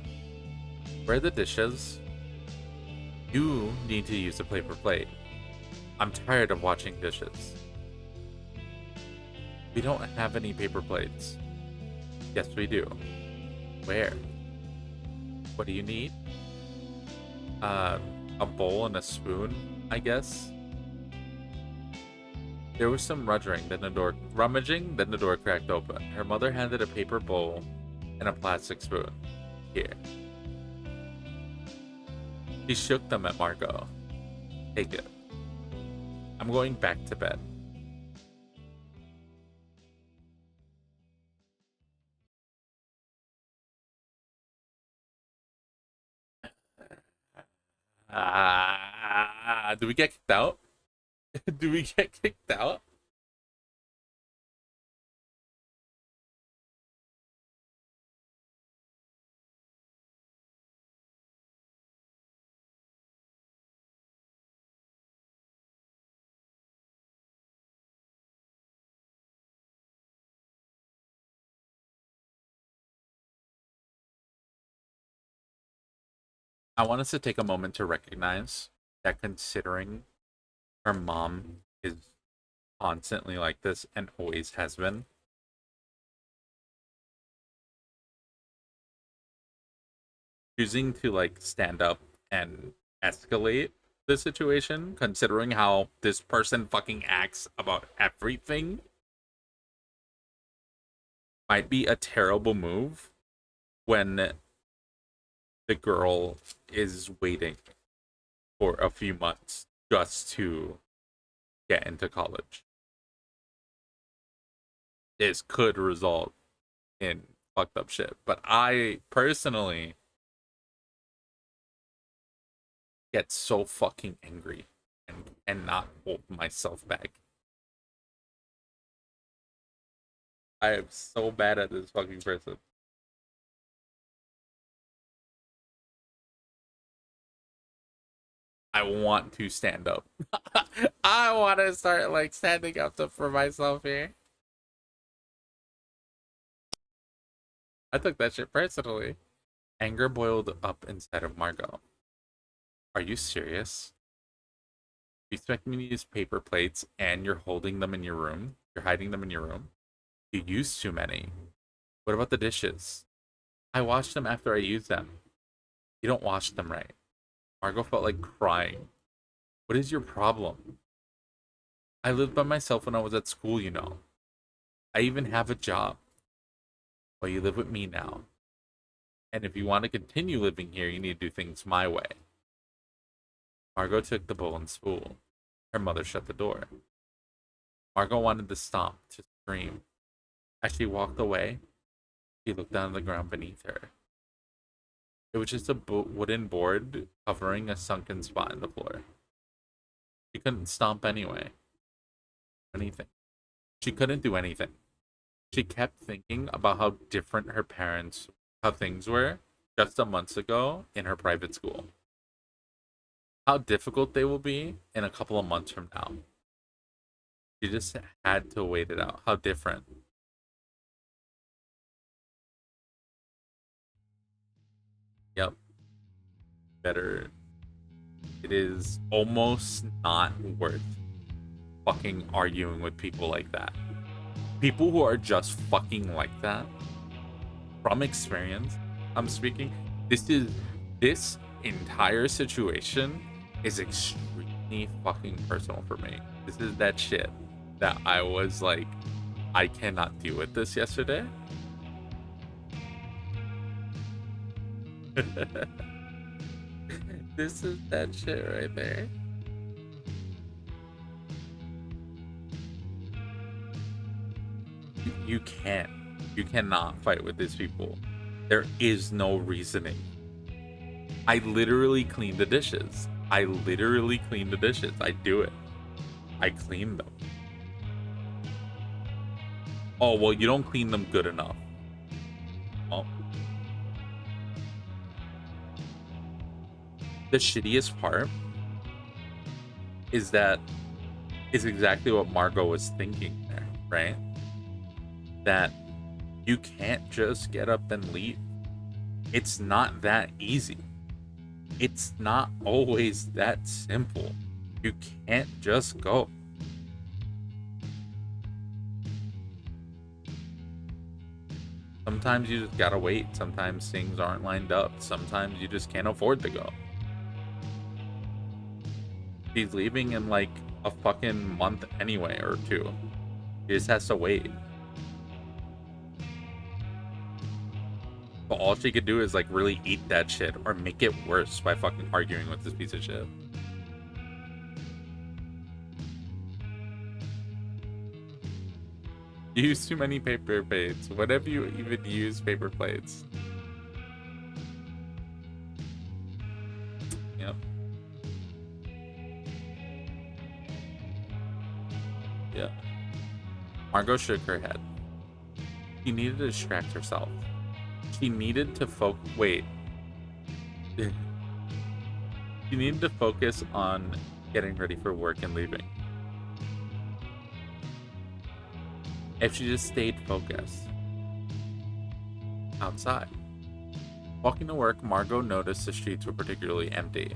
Where are the dishes? You need to use a paper plate. I'm tired of washing dishes. We don't have any paper plates. Yes, we do. Where? What do you need? A bowl and a spoon, I guess. There was some rummaging, then the door cracked open. Her mother handed a paper bowl and a plastic spoon. Here. She shook them at Margot. Take it. I'm going back to bed. Do we get kicked out? Do we get kicked out? I want us to take a moment to recognize that considering her mom is constantly like this and always has been, choosing to like stand up and escalate the situation, considering how this person fucking acts about everything, might be a terrible move when the girl is waiting for a few months just to get into college. This could result in fucked up shit. But I personally get so fucking angry and cannot hold myself back. I am so bad at this fucking person. I want to stand up. I want to start like standing up for myself here. I took that shit personally. Anger boiled up inside of Margot. Are you serious? You expect me to use paper plates and you're holding them in your room? You're hiding them in your room? You use too many. What about the dishes? I washed them after I used them. You don't wash them right. Margot felt like crying. What is your problem? I lived by myself when I was at school, you know. I even have a job. Well, you live with me now. And if you want to continue living here, you need to do things my way. Margot took the bowl and spoon. Her mother shut the door. Margot wanted to stomp, to scream. As she walked away, she looked down at the ground beneath her. It was just a wooden board covering a sunken spot in the floor. She couldn't stomp anyway. Anything. She couldn't do anything. She kept thinking about how different how things were just a month ago in her private school. How difficult they will be in a couple of months from now. She just had to wait it out. How different. Yep. Better. It is almost not worth fucking arguing with people like that. People who are just fucking like that, from experience, I'm speaking, this entire situation is extremely fucking personal for me. This is that shit that I was like, I cannot deal with this yesterday. This is that shit right there. You cannot fight with these people. There is no reasoning. I literally clean the dishes. I literally clean the dishes. I do it. I clean them. Oh, well, you don't clean them good enough. Oh. The shittiest part is that is exactly what Margot was thinking there, right? That you can't just get up and leave. It's not that easy. It's not always that simple. You can't just go. Sometimes you just gotta wait. Sometimes things aren't lined up. Sometimes you just can't afford to go. She's leaving in like a fucking month anyway, or 2. She just has to wait. But all she could do is like really eat that shit or make it worse by fucking arguing with this piece of shit. You use too many paper plates. What have you even used paper plates? Yep. Yeah. Margot shook her head. She needed to distract herself. She needed to wait. She needed to focus on getting ready for work and leaving. If she just stayed focused. Outside. Walking to work, Margot noticed the streets were particularly empty.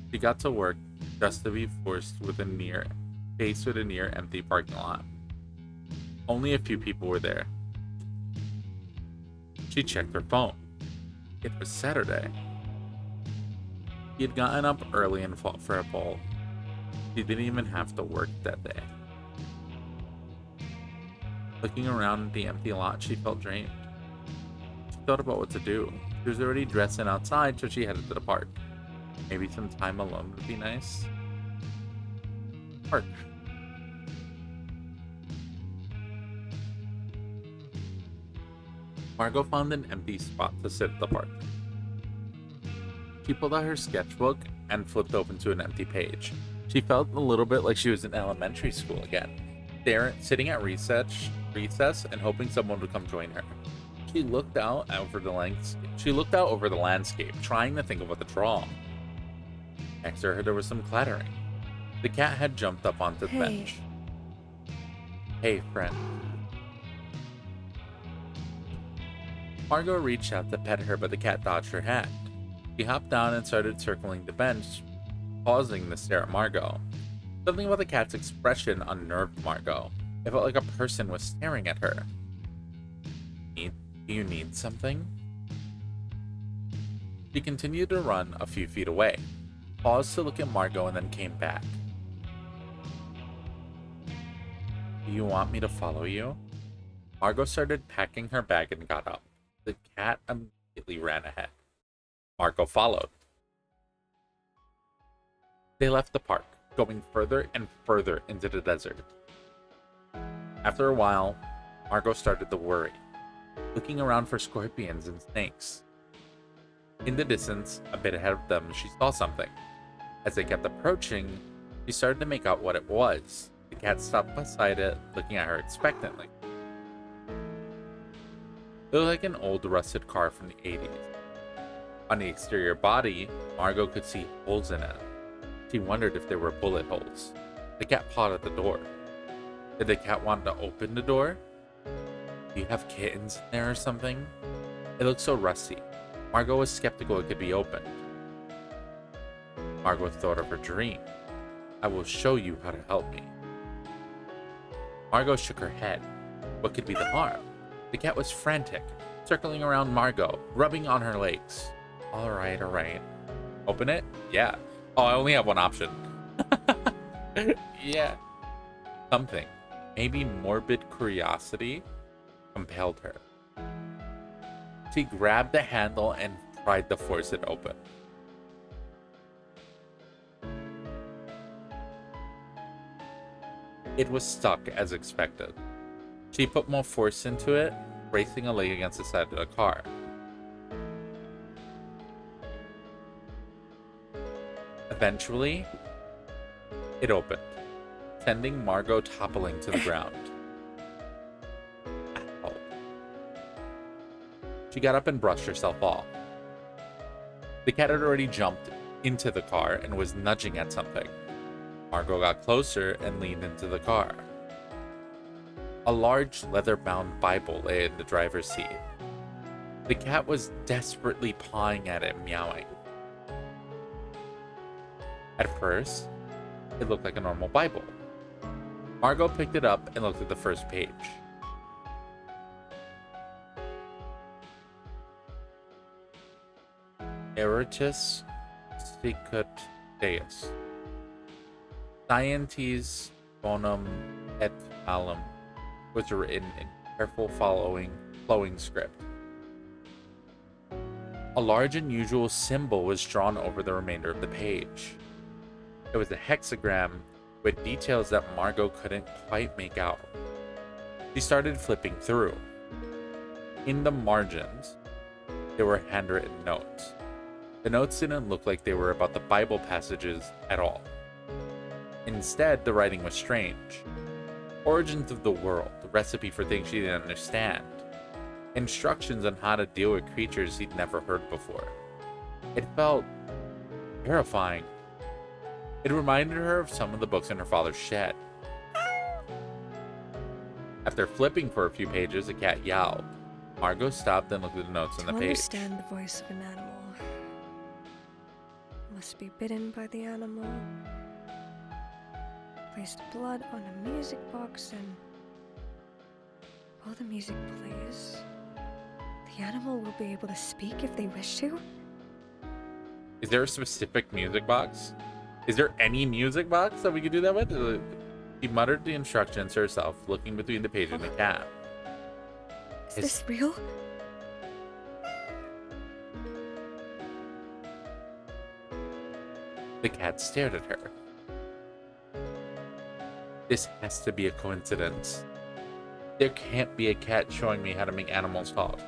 She got to work just to be faced with a near empty parking lot. Only a few people were there. She checked her phone. It was Saturday. She had gotten up early and fought for a bowl. She didn't even have to work that day. Looking around the empty lot, she felt drained. She thought about what to do. She was already dressing outside, so she headed to the park. Maybe some time alone would be nice. Park. Margot found an empty spot to sit at the park. She pulled out her sketchbook and flipped open to an empty page. She felt a little bit like she was in elementary school again, sitting at recess and hoping someone would come join her. She looked out over the landscape, trying to think of what to draw. Next to her, there was some clattering. The cat had jumped up onto the bench. Hey, friend. Margot reached out to pet her, but the cat dodged her hand. She hopped down and started circling the bench, pausing to stare at Margot. Something about the cat's expression unnerved Margot. It felt like a person was staring at her. Do you need something? She continued to run a few feet away, paused to look at Margot, and then came back. Do you want me to follow you? Margot started packing her bag and got up. The cat immediately ran ahead. Margot followed. They left the park, going further and further into the desert. After a while, Margot started to worry, looking around for scorpions and snakes. In the distance, a bit ahead of them, she saw something. As they kept approaching, she started to make out what it was. The cat stopped beside it, looking at her expectantly. It looked like an old rusted car from the 80s. On the exterior body, Margot could see holes in it. She wondered if they were bullet holes. The cat pawed at the door. Did the cat want to open the door? Do you have kittens in there or something? It looked so rusty. Margot was skeptical it could be opened. Margot thought of her dream. I will show you how to help me. Margot shook her head. What could be the harm? The cat was frantic, circling around Margot, rubbing on her legs. Alright. Open it? Yeah. Oh, I only have one option. Yeah. Something, maybe morbid curiosity, compelled her. She grabbed the handle and tried to force it open. It was stuck as expected. She put more force into it, bracing a leg against the side of the car. Eventually, it opened, sending Margot toppling to the ground. Ow. She got up and brushed herself off. The cat had already jumped into the car and was nudging at something. Margot got closer and leaned into the car. A large leather-bound Bible lay in the driver's seat. The cat was desperately pawing at it, meowing. At first, it looked like a normal Bible. Margot picked it up and looked at the first page. Eritus Sicut Deus. Scientis bonum et malum was written in careful flowing script. A large unusual symbol was drawn over the remainder of the page. It was a hexagram with details that Margot couldn't quite make out. She started flipping through. In the margins, there were handwritten notes. The notes didn't look like they were about the Bible passages at all. Instead, the writing was strange. Origins of the world, the recipe for things she didn't understand. Instructions on how to deal with creatures he'd never heard before. It felt terrifying. It reminded her of some of the books in her father's shed. After flipping for a few pages, the cat yowled. Margot stopped and looked at the notes on the To page. understand the voice of an animal, must be bitten by the animal, placed blood on a music box, and while the music plays, the animal will be able to speak if they wish to? Is there a specific music box? Is there any music box that we could do that with? He muttered the instructions to herself, looking between the page and the cat. Is this real? The cat stared at her. This has to be a coincidence. There can't be a cat showing me how to make animals talk.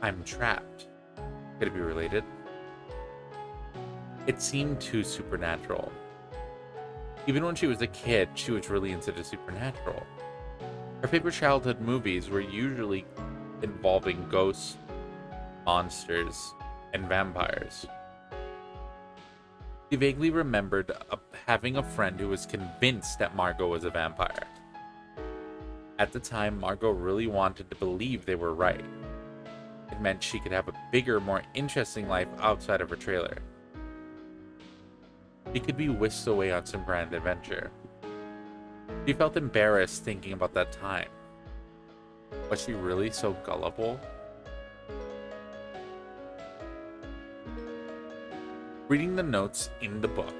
I'm trapped. Could it be related? It seemed too supernatural. Even when she was a kid, she was really into the supernatural. Her favorite childhood movies were usually involving ghosts, monsters, and vampires. She vaguely remembered having a friend who was convinced that Margot was a vampire. At the time, Margot really wanted to believe they were right. It meant she could have a bigger, more interesting life outside of her trailer. She could be whisked away on some grand adventure. She felt embarrassed thinking about that time. Was she really so gullible? Reading the notes in the book,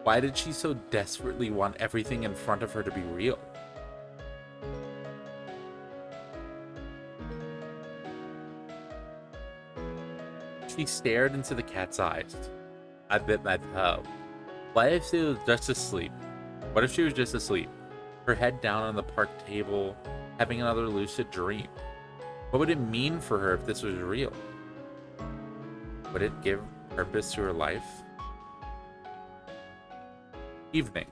why did she so desperately want everything in front of her to be real? She stared into the cat's eyes. I bit my toe. What if she was just asleep? What if she was just asleep? Her head down on the park table, having another lucid dream. What would it mean for her if this was real? Would it give purpose to her life? Evening.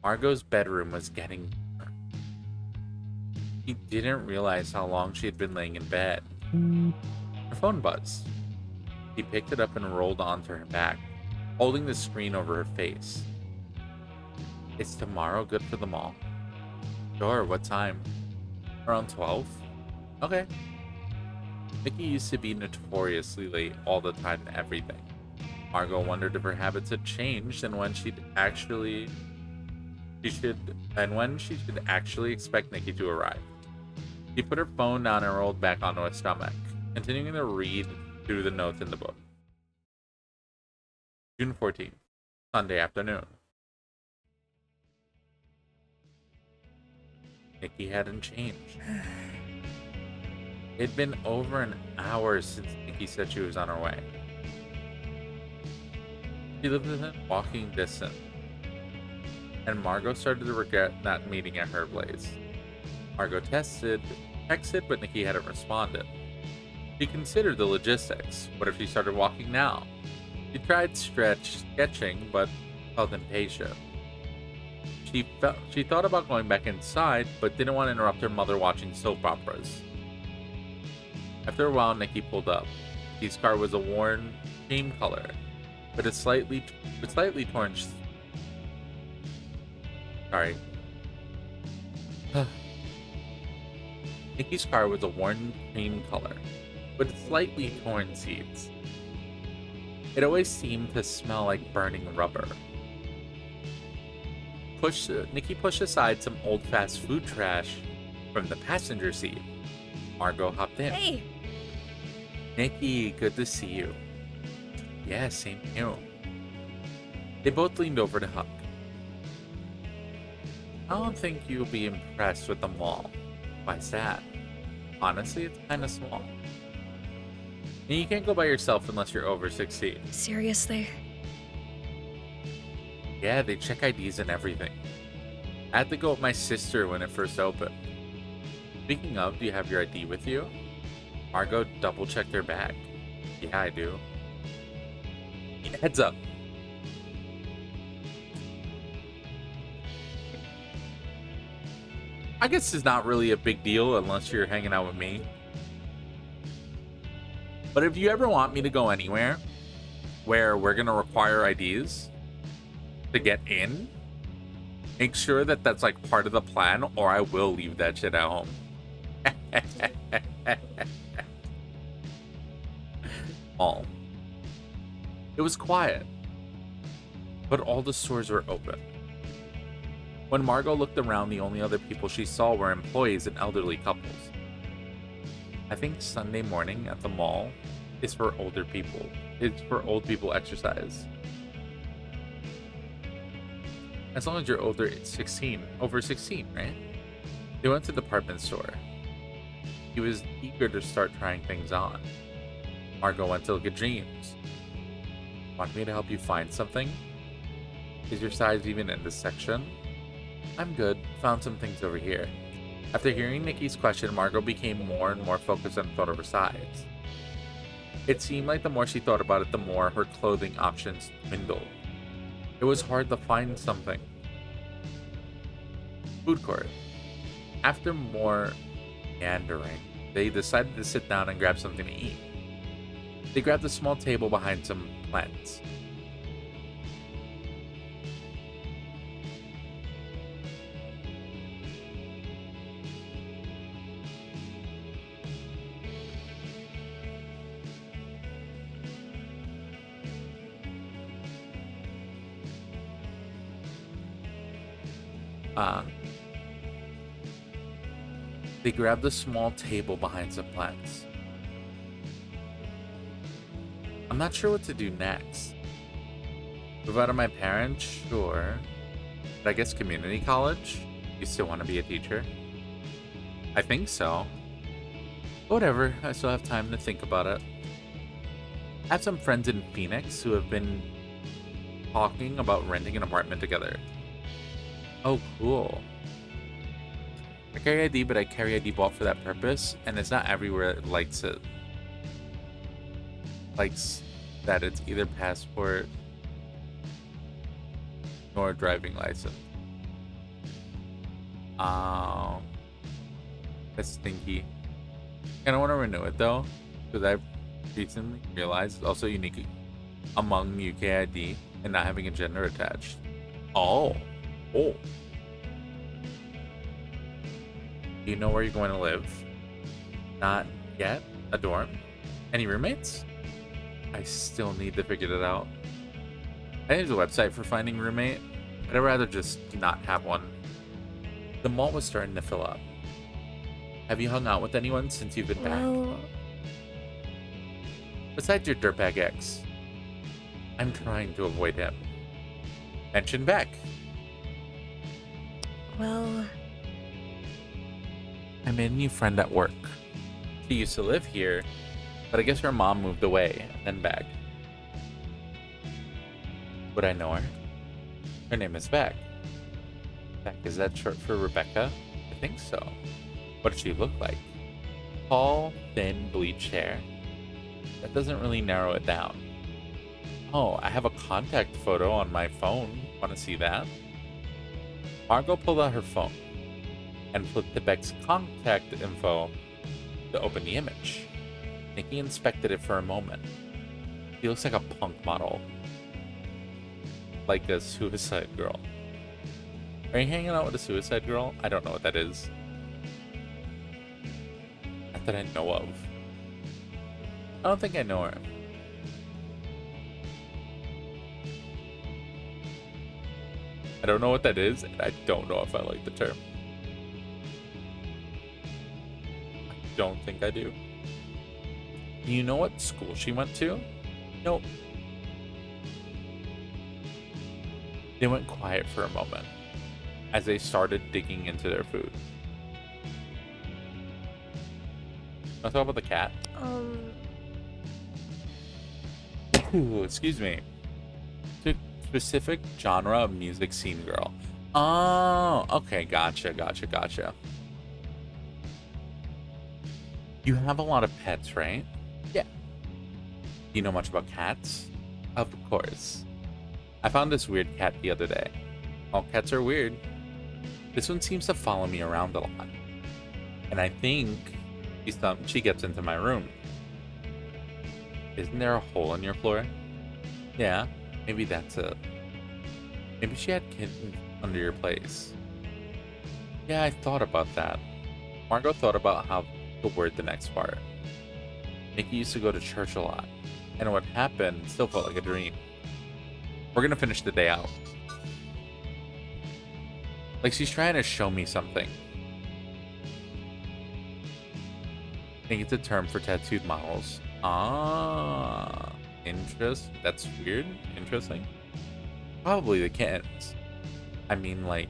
Margot's bedroom was getting dark. She didn't realize how long she had been laying in bed. Her phone buzzed. She picked it up and rolled onto her back, holding the screen over her face. Is tomorrow good for the mall? Sure, what time? Around 12? Okay. Nikki used to be notoriously late all the time to everything. Margot wondered if her habits had changed and when she should actually expect Nikki to arrive. She put her phone down and rolled back onto her stomach, continuing to read through the notes in the book. June 14th, Sunday afternoon. Nikki hadn't changed. It'd been over an hour since Nikki said she was on her way. She lived within walking distance, and Margot started to regret not meeting at her place. Margot texted, but Nikki hadn't responded. She considered the logistics. What if she started walking now? She tried sketching, but felt impatient. She thought about going back inside, but didn't want to interrupt her mother watching soap operas. After a while, Nikki pulled up. Nikki's car was a worn cream color, with a slightly torn. Sorry. Nikki's car was a worn cream color, with slightly torn seats. It always seemed to smell like burning rubber. Nikki pushed aside some old fast food trash from the passenger seat. Margot hopped in. Hey! Nikki, good to see you. Yeah, same here. They both leaned over to hug. I don't think you'll be impressed with the mall. Why's that? Honestly, it's kind of small. And you can't go by yourself unless you're over 16. Seriously? Yeah, they check IDs and everything. I had to go with my sister when it first opened. Speaking of, do you have your ID with you? Margot double-checked her bag. Yeah, I do. Heads up. I guess it's not really a big deal unless you're hanging out with me. But if you ever want me to go anywhere where we're going to require IDs to get in, make sure that that's like part of the plan, or I will leave that shit at home. All. It was quiet, but all the stores were open. When Margot looked around, the only other people she saw were employees and elderly couples. I think Sunday morning at the mall is for older people. It's for old people exercise. As long as you're over 16, right? They went to the department store. He was eager to start trying things on. Margot went to look at Dreams. Want me to help you find something? Is your size even in this section? I'm good. Found some things over here. After hearing Nikki's question, Margot became more and more focused on thought of her size. It seemed like the more she thought about it, the more her clothing options dwindled. It was hard to find something. Food court. After more meandering, they decided to sit down and grab something to eat. They grabbed a small table behind some plants. They grabbed a small table behind some plants. I'm not sure what to do next. Move out of my parents? Sure. But I guess community college? You still want to be a teacher? I think so. Whatever, I still have time to think about it. I have some friends in Phoenix who have been talking about renting an apartment together. Oh, cool. I carry ID, but I carry ID bought for that purpose, and it's not everywhere it likes it. Likes that it's either passport nor driving license. That's stinky. I don't want to renew it though, because I've recently realized it's also unique among UK ID and not having a gender attached. Oh. Do you know where you're going to live? Not yet? A dorm? Any roommates? I still need to figure that out. I think there's a website for finding a roommate, but I'd rather just not have one. The mall was starting to fill up. Have you hung out with anyone since you've been back? Besides your dirtbag ex. I'm trying to avoid him. Mention Beck. Well, I made a new friend at work. She used to live here, but I guess her mom moved away and then back. Would I know her? Her name is Beck. Beck, is that short for Rebecca? I think so. What does she look like? Tall, thin, bleached hair. That doesn't really narrow it down. Oh, I have a contact photo on my phone. Want to see that? Margot pulled out her phone and flipped to Beck's contact info to open the image. Nikki inspected it for a moment. She looks like a punk model. Like a suicide girl. Are you hanging out with a suicide girl? I don't know what that is. Not that I know of. I don't think I know her. I don't know what that is, and I don't know if I like the term. I don't think I do. Do you know what school she went to? Nope. They went quiet for a moment as they started digging into their food. Wanna talk about the cat? Ooh, excuse me. To specific genre of music scene girl. Oh, okay, gotcha. You have a lot of pets, right? Yeah. Do you know much about cats? Of course. I found this weird cat the other day. All cats are weird. This one seems to follow me around a lot. And I think she gets into my room. Isn't there a hole in your floor? Yeah, maybe that's it. Maybe she had kittens under your place. Yeah, I thought about that. Margot thought about how to word the next part. Nikki used to go to church a lot, and what happened still felt like a dream. We're gonna finish the day out. Like she's trying to show me something. I think it's a term for tattooed models. Ah, that's weird. Interesting. Probably the kittens. I mean, like,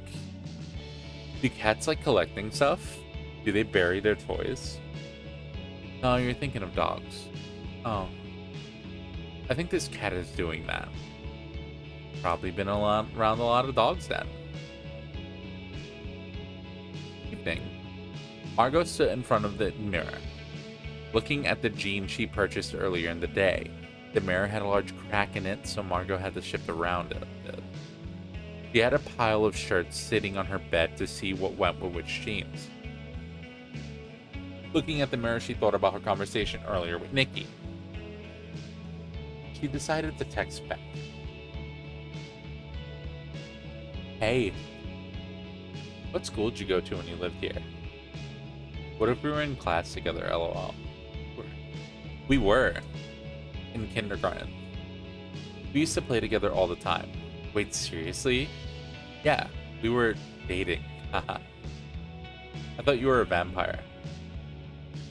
do cats like collecting stuff? Do they bury their toys? No, you're thinking of dogs. Oh. I think this cat is doing that. Probably been around a lot of dogs then. Evening. Margot stood in front of the mirror, looking at the jeans she purchased earlier in the day. The mirror had a large crack in it, so Margot had to shift around it a bit. She had a pile of shirts sitting on her bed to see what went with which jeans. Looking at the mirror, she thought about her conversation earlier with Nikki. She decided to text back. Hey, what school did you go to when you lived here? What if we were in class together, lol? We were. In kindergarten. We used to play together all the time. Wait, seriously? Yeah, we were dating. Haha. I thought you were a vampire.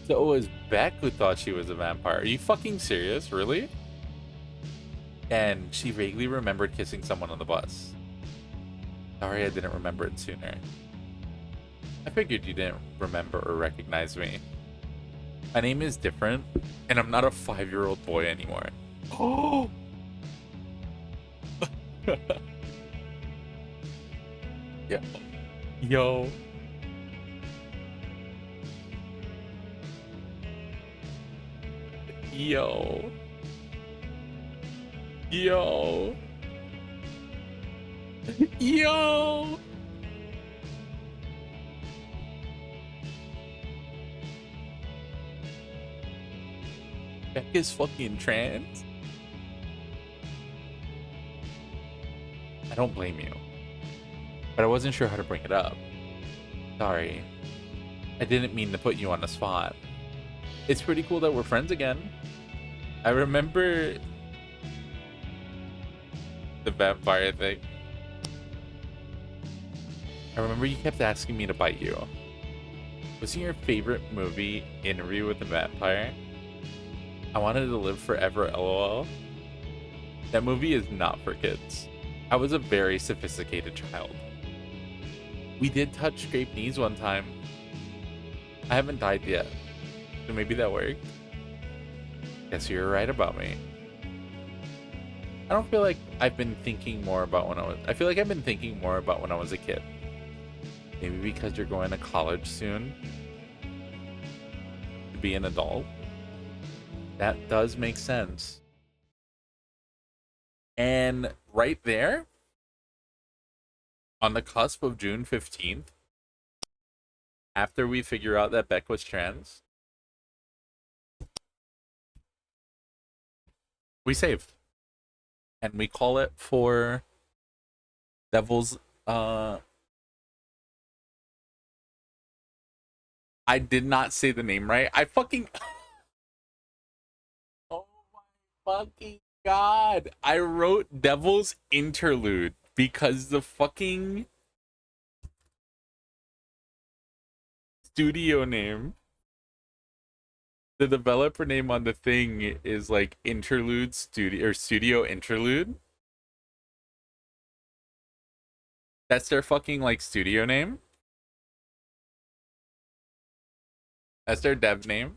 So it was Beck who thought she was a vampire. Are you fucking serious? Really? And she vaguely remembered kissing someone on the bus. Sorry I didn't remember it sooner. I figured you didn't remember or recognize me. My name is different, and I'm not a 5-year-old boy anymore. Oh! Yeah. Yo. Yo. Yo. Yo. Beck is fucking trans? I don't blame you. But I wasn't sure how to bring it up. Sorry. I didn't mean to put you on the spot. It's pretty cool that we're friends again. I remember the vampire thing. I remember you kept asking me to bite you. Wasn't your favorite movie Interview with the Vampire? I wanted to live forever, lol. That movie is not for kids. I was a very sophisticated child. We did touch scraped knees one time. I haven't died yet, so maybe that worked. Guess you were right about me. I don't feel like I've been thinking more about I feel like I've been thinking more about when I was a kid. Maybe because you're going to college soon. be an adult. That does make sense. And right there, on the cusp of June 15th, after we figure out that Beck was trans, we save. And we call it for Devil's I did not say the name right. I fucking Oh my fucking god. I wrote Devil's Interlude because the fucking studio name, the developer name on the thing is like Interlude Studio or Studio Interlude. That's their fucking like studio name. That's their dev name.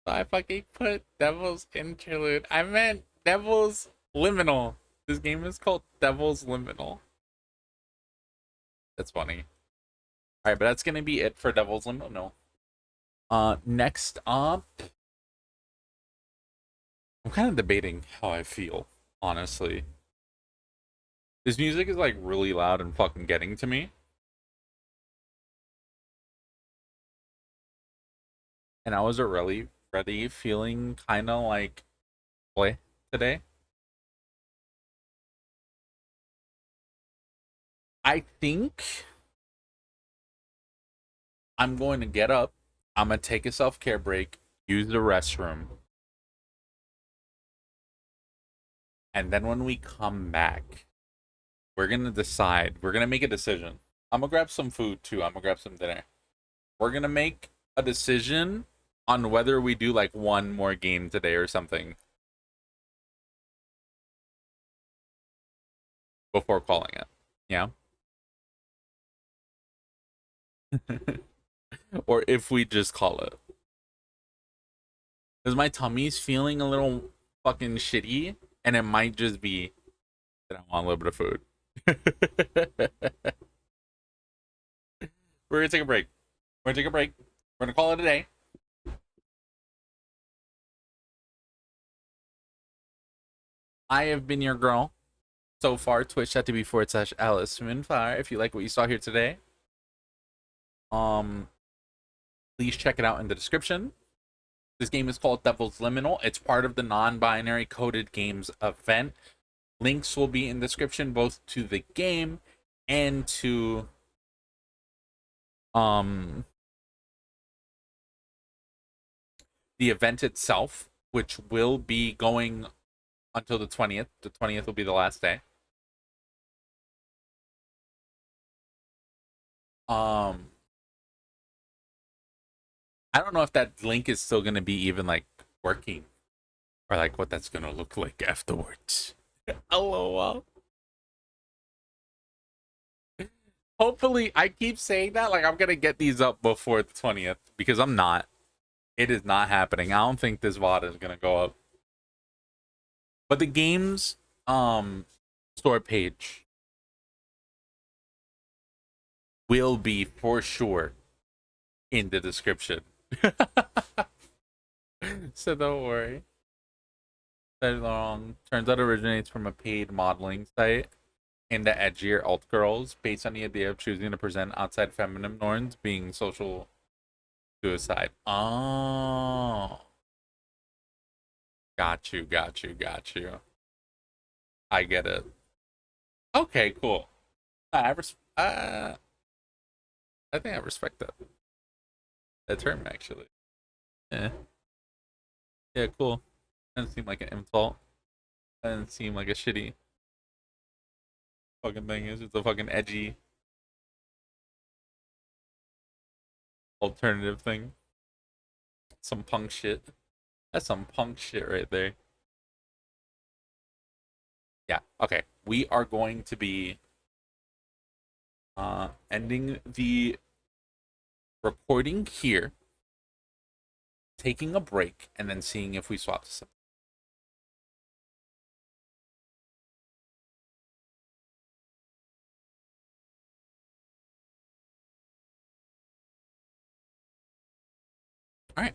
So I fucking put Devil's Interlude. I meant Devil's Liminal. This game is called Devil's Liminal. That's funny. Alright, but that's gonna be it for Devil's Liminal. Next up, I'm kind of debating how I feel, honestly. This music is like really loud and fucking getting to me. And I was already feeling kind of like play today. I think I'm going to get up. I'm going to take a self-care break, use the restroom. And then when we come back, we're going to decide. We're going to make a decision. I'm going to grab some food too. I'm going to grab some dinner. We're going to make a decision on whether we do like one more game today or something before calling it. Yeah. Or if we just call it. Because my tummy's feeling a little fucking shitty, and it might just be that I want a little bit of food. We're gonna take a break. We're gonna take a break. We're gonna call it a day. I have been your girl so far. Twitch.tv/Alice Moonfire. If you like what you saw here today, please check it out in the description. This game is called Devil's Liminal. It's part of the Non-Binary Coded Games Event. Links will be in the description both to the game and to the event itself, which will be going until the 20th. The 20th will be the last day. I don't know if that link is still going to be even like working or like what that's going to look like afterwards. LOL. Hopefully, I keep saying that like I'm going to get these up before the 20th because I'm not. It is not happening. I don't think this VOD is going to go up. But the game's store page will be for sure in the description. So don't worry. That long. Turns out originates from a paid modeling site in the edgier alt girls, based on the idea of choosing to present outside feminine norms being social suicide. Oh. Got you. I get it. Okay, cool. I think I respect that term actually. Yeah. Yeah, cool. Doesn't seem like an insult. Doesn't seem like a shitty fucking thing. It's just a fucking edgy alternative thing. Some punk shit. That's some punk shit right there. Yeah, okay. We are going to be ending the recording here, taking a break, and then seeing if we swap to something. All right,